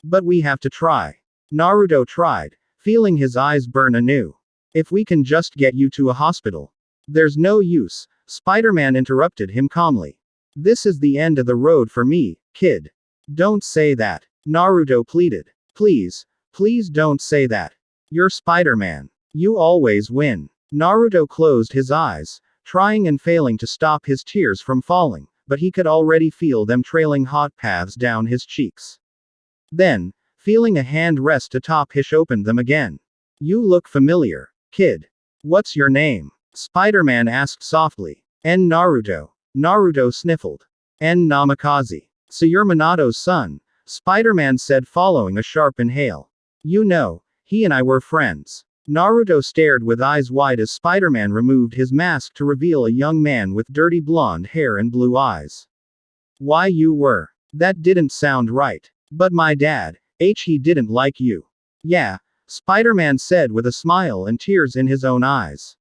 But we have to try. Naruto tried, feeling his eyes burn anew. If we can just get you to a hospital. There's no use, Spider-Man interrupted him calmly. This is the end of the road for me, kid. Don't say that, Naruto pleaded. Please, please don't say that. You're Spider-Man. You always win. Naruto closed his eyes, trying and failing to stop his tears from falling, but he could already feel them trailing hot paths down his cheeks. Then, feeling a hand rest atop his, opened them again. You look familiar, kid. What's your name? Spider-Man asked softly. Naruto. Naruto sniffled. Namikaze. So you're Minato's son, Spider-Man said following a sharp inhale. You know, he and I were friends. Naruto stared with eyes wide as Spider-Man removed his mask to reveal a young man with dirty blonde hair and blue eyes. Why you were? That didn't sound right. But my dad, he didn't like you. Yeah, Spider-Man said with a smile and tears in his own eyes.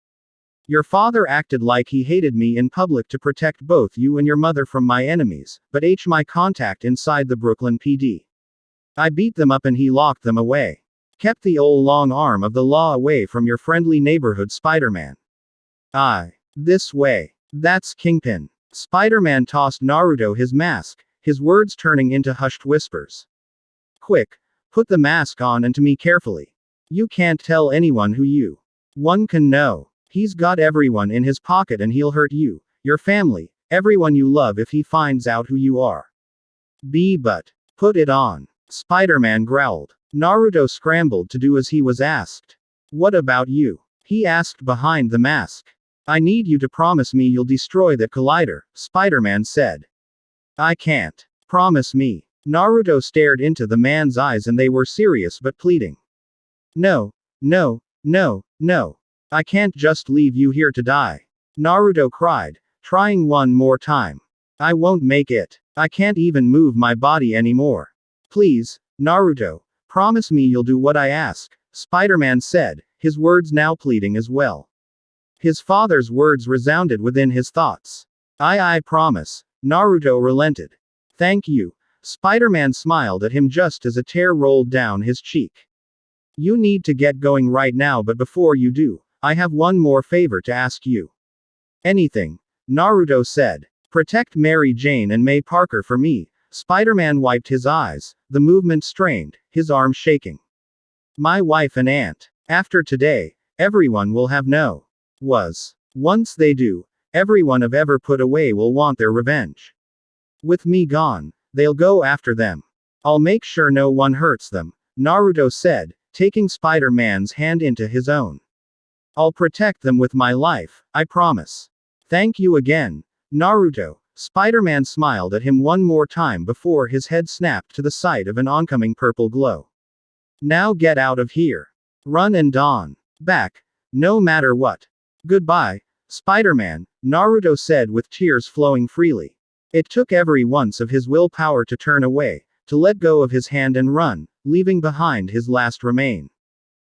Your father acted like he hated me in public to protect both you and your mother from my enemies, but my contact inside the Brooklyn PD. I beat them up and he locked them away. Kept the old long arm of the law away from your friendly neighborhood Spider-Man. This way. That's Kingpin. Spider-Man tossed Naruto his mask, his words turning into hushed whispers. Quick, put the mask on and to me carefully. You can't tell anyone who you. One can know. He's got everyone in his pocket and he'll hurt you, your family, everyone you love if he finds out who you are. But. Put it on. Spider-Man growled. Naruto scrambled to do as he was asked. What about you? He asked behind the mask. I need you to promise me you'll destroy that collider, Spider-Man said. I can't. Promise me. Naruto stared into the man's eyes and they were serious but pleading. No, no, no, no. I can't just leave you here to die. Naruto cried, trying one more time. I won't make it. I can't even move my body anymore. Please, Naruto, promise me you'll do what I ask, Spider-Man said, his words now pleading as well. His father's words resounded within his thoughts. I promise. Naruto relented. Thank you. Spider-Man smiled at him just as a tear rolled down his cheek. You need to get going right now, but before you do, I have one more favor to ask you. Anything, Naruto said. Protect Mary Jane and May Parker for me. Spider-Man wiped his eyes, the movement strained, his arm shaking. My wife and aunt. After today, everyone will have was. Once they do, everyone I've ever put away will want their revenge. With me gone, they'll go after them. I'll make sure no one hurts them, Naruto said, taking Spider-Man's hand into his own. I'll protect them with my life, I promise. Thank you again, Naruto. Spider-Man smiled at him one more time before his head snapped to the sight of an oncoming purple glow. Now get out of here. Run and dawn. Back. No matter what. Goodbye, Spider-Man, Naruto said with tears flowing freely. It took every ounce of his willpower to turn away, to let go of his hand and run, leaving behind his last remain.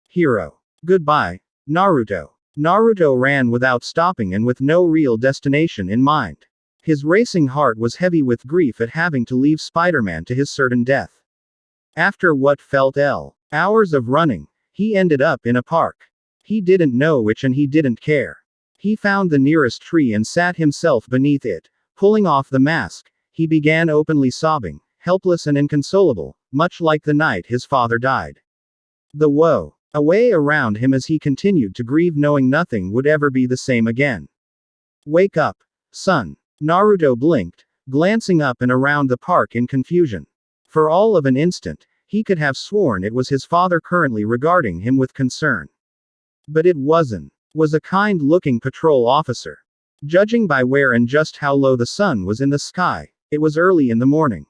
Hero. Goodbye, Naruto. Naruto ran without stopping and with no real destination in mind. His racing heart was heavy with grief at having to leave Spider-Man to his certain death. After what felt hours of running, he ended up in a park. He didn't know which and he didn't care. He found the nearest tree and sat himself beneath it. Pulling off the mask, he began openly sobbing, helpless and inconsolable, much like the night his father died. The woe away around him as he continued to grieve, knowing nothing would ever be the same again. Wake up, son. Naruto blinked, glancing up and around the park in confusion. For all of an instant, he could have sworn it was his father currently regarding him with concern. But it wasn't. Was a kind-looking patrol officer. Judging by where and just how low the sun was in the sky, it was early in the morning.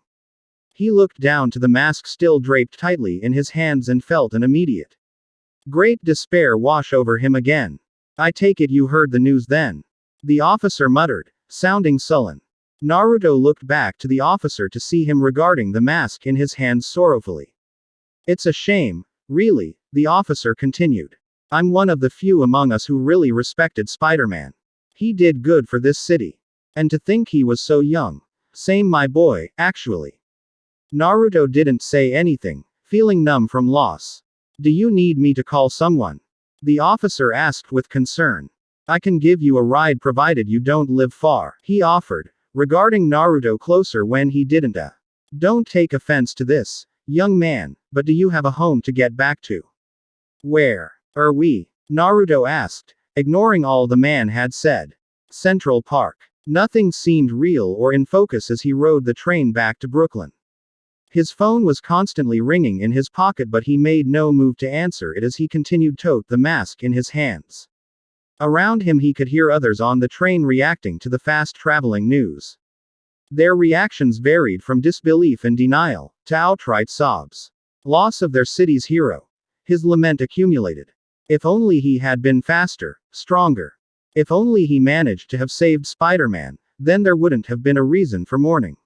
He looked down to the mask still draped tightly in his hands and felt an immediate great despair wash over him again. I take it you heard the news then? The officer muttered, sounding sullen. Naruto looked back to the officer to see him regarding the mask in his hands sorrowfully. It's a shame, really, the officer continued. I'm one of the few among us who really respected Spider-Man. He did good for this city. And to think he was so young. Same my boy, actually. Naruto didn't say anything, feeling numb from loss. Do you need me to call someone? The officer asked with concern. I can give you a ride provided you don't live far, he offered, regarding Naruto closer when he didn't. Don't take offense to this, young man, but do you have a home to get back to? Where are we? Naruto asked, ignoring all the man had said. Central Park. Nothing seemed real or in focus as he rode the train back to Brooklyn. His phone was constantly ringing in his pocket, but he made no move to answer it as he continued to tote the mask in his hands. Around him he could hear others on the train reacting to the fast-traveling news. Their reactions varied from disbelief and denial, to outright sobs. Loss of their city's hero. His lament accumulated. If only he had been faster, stronger. If only he managed to have saved Spider-Man, then there wouldn't have been a reason for mourning.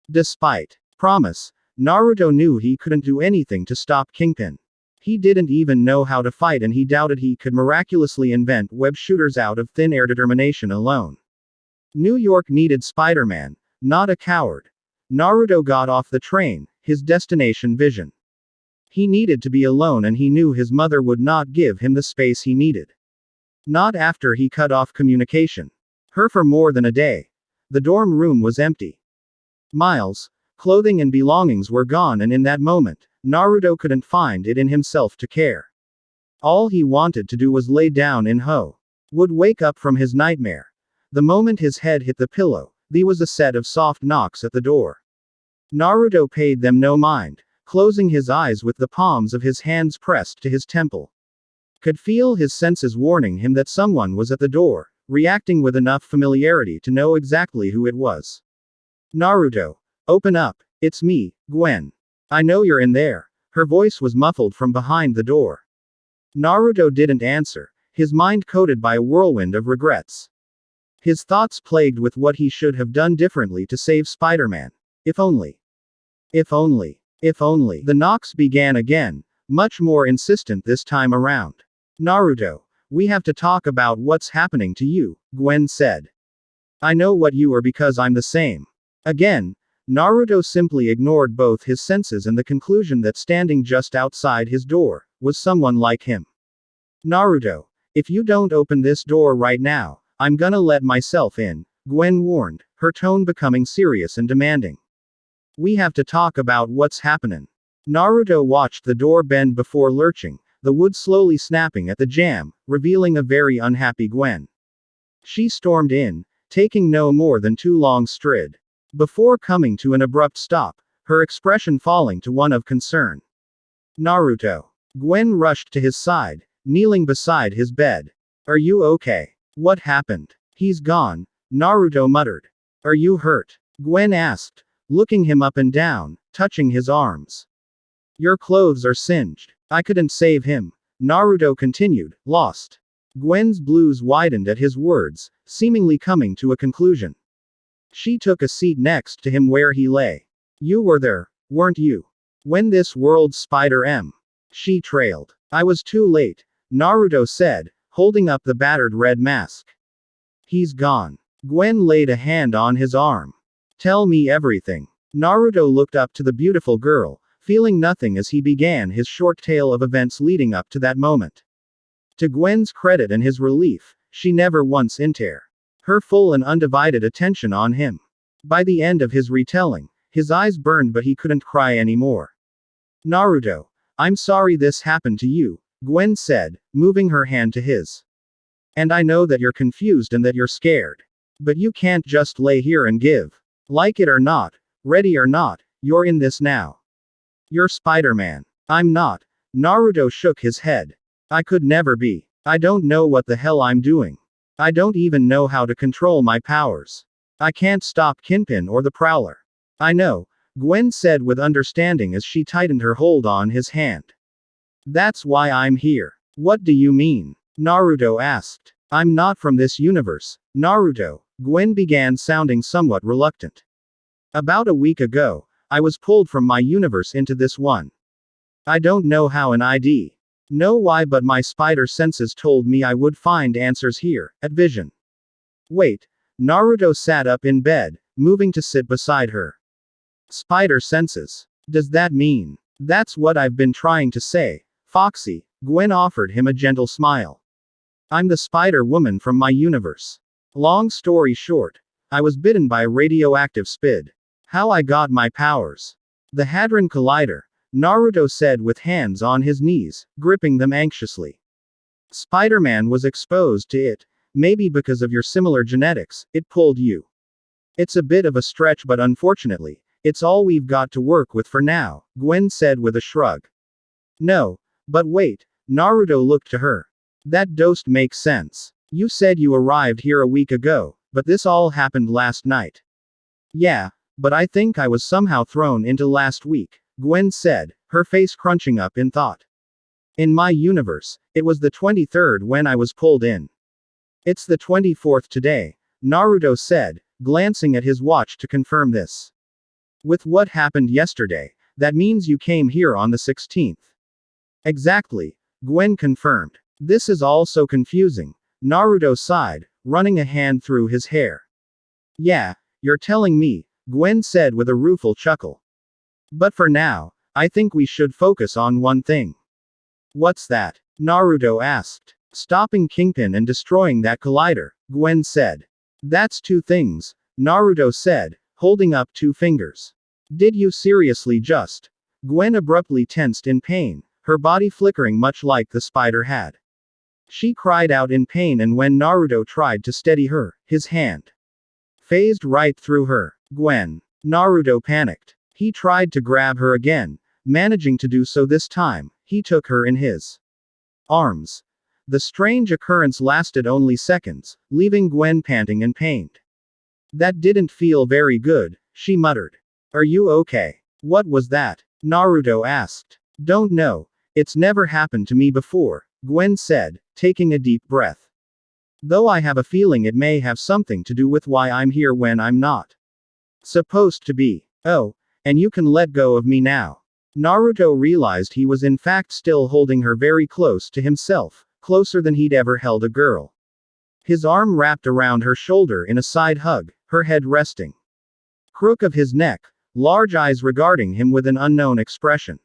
Despite promise, Naruto knew he couldn't do anything to stop Kingpin. He didn't even know how to fight, and he doubted he could miraculously invent web shooters out of thin air determination alone. New York needed Spider-Man, not a coward. Naruto got off the train, his destination vision. He needed to be alone, and he knew his mother would not give him the space he needed. Not after he cut off communication. Her for more than a day. The dorm room was empty. Miles, clothing and belongings were gone, and in that moment, Naruto couldn't find it in himself to care. All he wanted to do was lay down in would wake up from his nightmare. The moment his head hit the pillow, there was a set of soft knocks at the door. Naruto paid them no mind, closing his eyes with the palms of his hands pressed to his temple. Could feel his senses warning him that someone was at the door, reacting with enough familiarity to know exactly who it was. Naruto, open up, it's me, Gwen. I know you're in there. Her voice was muffled from behind the door. Naruto didn't answer, his mind coated by a whirlwind of regrets. His thoughts plagued with what he should have done differently to save Spider-Man. If only. If only. If only. The knocks began again, much more insistent this time around. Naruto, we have to talk about what's happening to you, Gwen said. I know what you are because I'm the same. Again, Naruto simply ignored both his senses and the conclusion that standing just outside his door was someone like him. Naruto, if you don't open this door right now, I'm gonna let myself in, Gwen warned, her tone becoming serious and demanding. We have to talk about what's happening. Naruto watched the door bend before lurching, the wood slowly snapping at the jamb, revealing a very unhappy Gwen. She stormed in, taking no more than 2 long strides. Before coming to an abrupt stop, her expression falling to one of concern. Naruto. Gwen rushed to his side, kneeling beside his bed. Are you okay? What happened? He's gone, Naruto muttered. Are you hurt? Gwen asked, looking him up and down, touching his arms. Your clothes are singed. I couldn't save him, Naruto continued, lost. Gwen's blues widened at his words, seemingly coming to a conclusion. She took a seat next to him where he lay. You were there, weren't you? When this world's Spider-Man. She trailed. I was too late, Naruto said, holding up the battered red mask. He's gone. Gwen laid a hand on his arm. Tell me everything. Naruto looked up to the beautiful girl, feeling nothing as he began his short tale of events leading up to that moment. To Gwen's credit and his relief, she never once entered her full and undivided attention on him. By the end of his retelling, his eyes burned but he couldn't cry anymore. Naruto, I'm sorry this happened to you, Gwen said, moving her hand to his. And I know that you're confused and that you're scared. But you can't just lay here and give. Like it or not, ready or not, you're in this now. You're Spider-Man. I'm not. Naruto shook his head. I could never be. I don't know what the hell I'm doing. I don't even know how to control my powers. I can't stop Kingpin or the Prowler. I know, Gwen said with understanding as she tightened her hold on his hand. That's why I'm here. What do you mean? Naruto asked. I'm not from this universe, Naruto, Gwen began sounding somewhat reluctant. About a week ago, I was pulled from my universe into this one. I don't know how and know why, but my spider senses told me I would find answers here, at Vision. Wait, Naruto sat up in bed, moving to sit beside her. Spider senses. Does that mean? That's what I've been trying to say, Foxy, Gwen offered him a gentle smile. I'm the Spider-Woman from my universe. Long story short, I was bitten by a radioactive spid. How I got my powers. The Hadron Collider, Naruto said with hands on his knees, gripping them anxiously. Spider-Man was exposed to it, maybe because of your similar genetics, it pulled you. It's a bit of a stretch, but unfortunately, it's all we've got to work with for now, Gwen said with a shrug. No, but wait, Naruto looked to her. That don't make sense. You said you arrived here a week ago, but this all happened last night. Yeah, but I think I was somehow thrown into last week, Gwen said, her face crunching up in thought. In my universe, it was the 23rd when I was pulled in. It's the 24th today, Naruto said, glancing at his watch to confirm this. With what happened yesterday, that means you came here on the 16th. Exactly, Gwen confirmed. This is all so confusing, Naruto sighed, running a hand through his hair. Yeah, you're telling me, Gwen said with a rueful chuckle. But for now, I think we should focus on one thing. What's that? Naruto asked. Stopping Kingpin and destroying that collider, Gwen said. That's 2 things, Naruto said, holding up 2 fingers. Did you seriously just? Gwen abruptly tensed in pain, her body flickering much like the spider had. She cried out in pain, and when Naruto tried to steady her, his hand phased right through her. Gwen. Naruto panicked. He tried to grab her again, managing to do so this time. He took her in his arms. The strange occurrence lasted only seconds, leaving Gwen panting and pained. That didn't feel very good, she muttered. Are you okay? What was that? Naruto asked. Don't know. It's never happened to me before, Gwen said, taking a deep breath. Though I have a feeling it may have something to do with why I'm here when I'm not supposed to be. Oh, and you can let go of me now. Naruto realized he was in fact still holding her very close to himself, closer than he'd ever held a girl. His arm wrapped around her shoulder in a side hug, her head resting crook of his neck, large eyes regarding him with an unknown expression.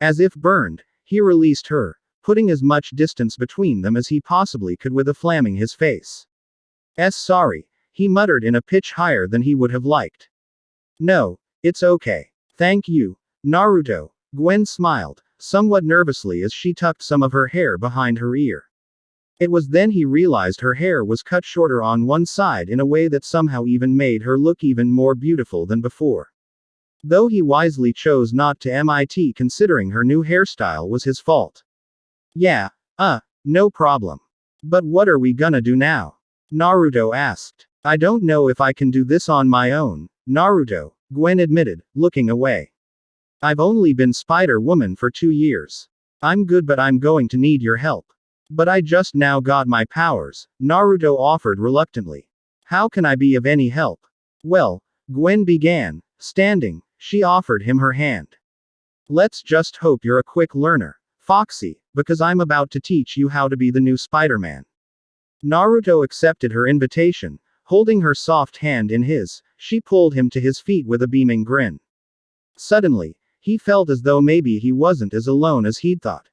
As if burned, he released her, putting as much distance between them as he possibly could with a flaming his face. Sorry, he muttered in a pitch higher than he would have liked. No, it's okay. Thank you, Naruto. Gwen smiled, somewhat nervously as she tucked some of her hair behind her ear. It was then he realized her hair was cut shorter on one side in a way that somehow even made her look even more beautiful than before. Though he wisely chose not to MIT, considering her new hairstyle was his fault. Yeah, no problem. But what are we gonna do now? Naruto asked. I don't know if I can do this on my own, Naruto, Gwen admitted, looking away. I've only been Spider-Woman for 2 years. I'm good, but I'm going to need your help. But I just now got my powers, Naruto offered reluctantly. How can I be of any help? Well, Gwen began. Standing, she offered him her hand. Let's just hope you're a quick learner, Foxy, because I'm about to teach you how to be the new Spider-Man. Naruto accepted her invitation. Holding her soft hand in his, she pulled him to his feet with a beaming grin. Suddenly, he felt as though maybe he wasn't as alone as he'd thought.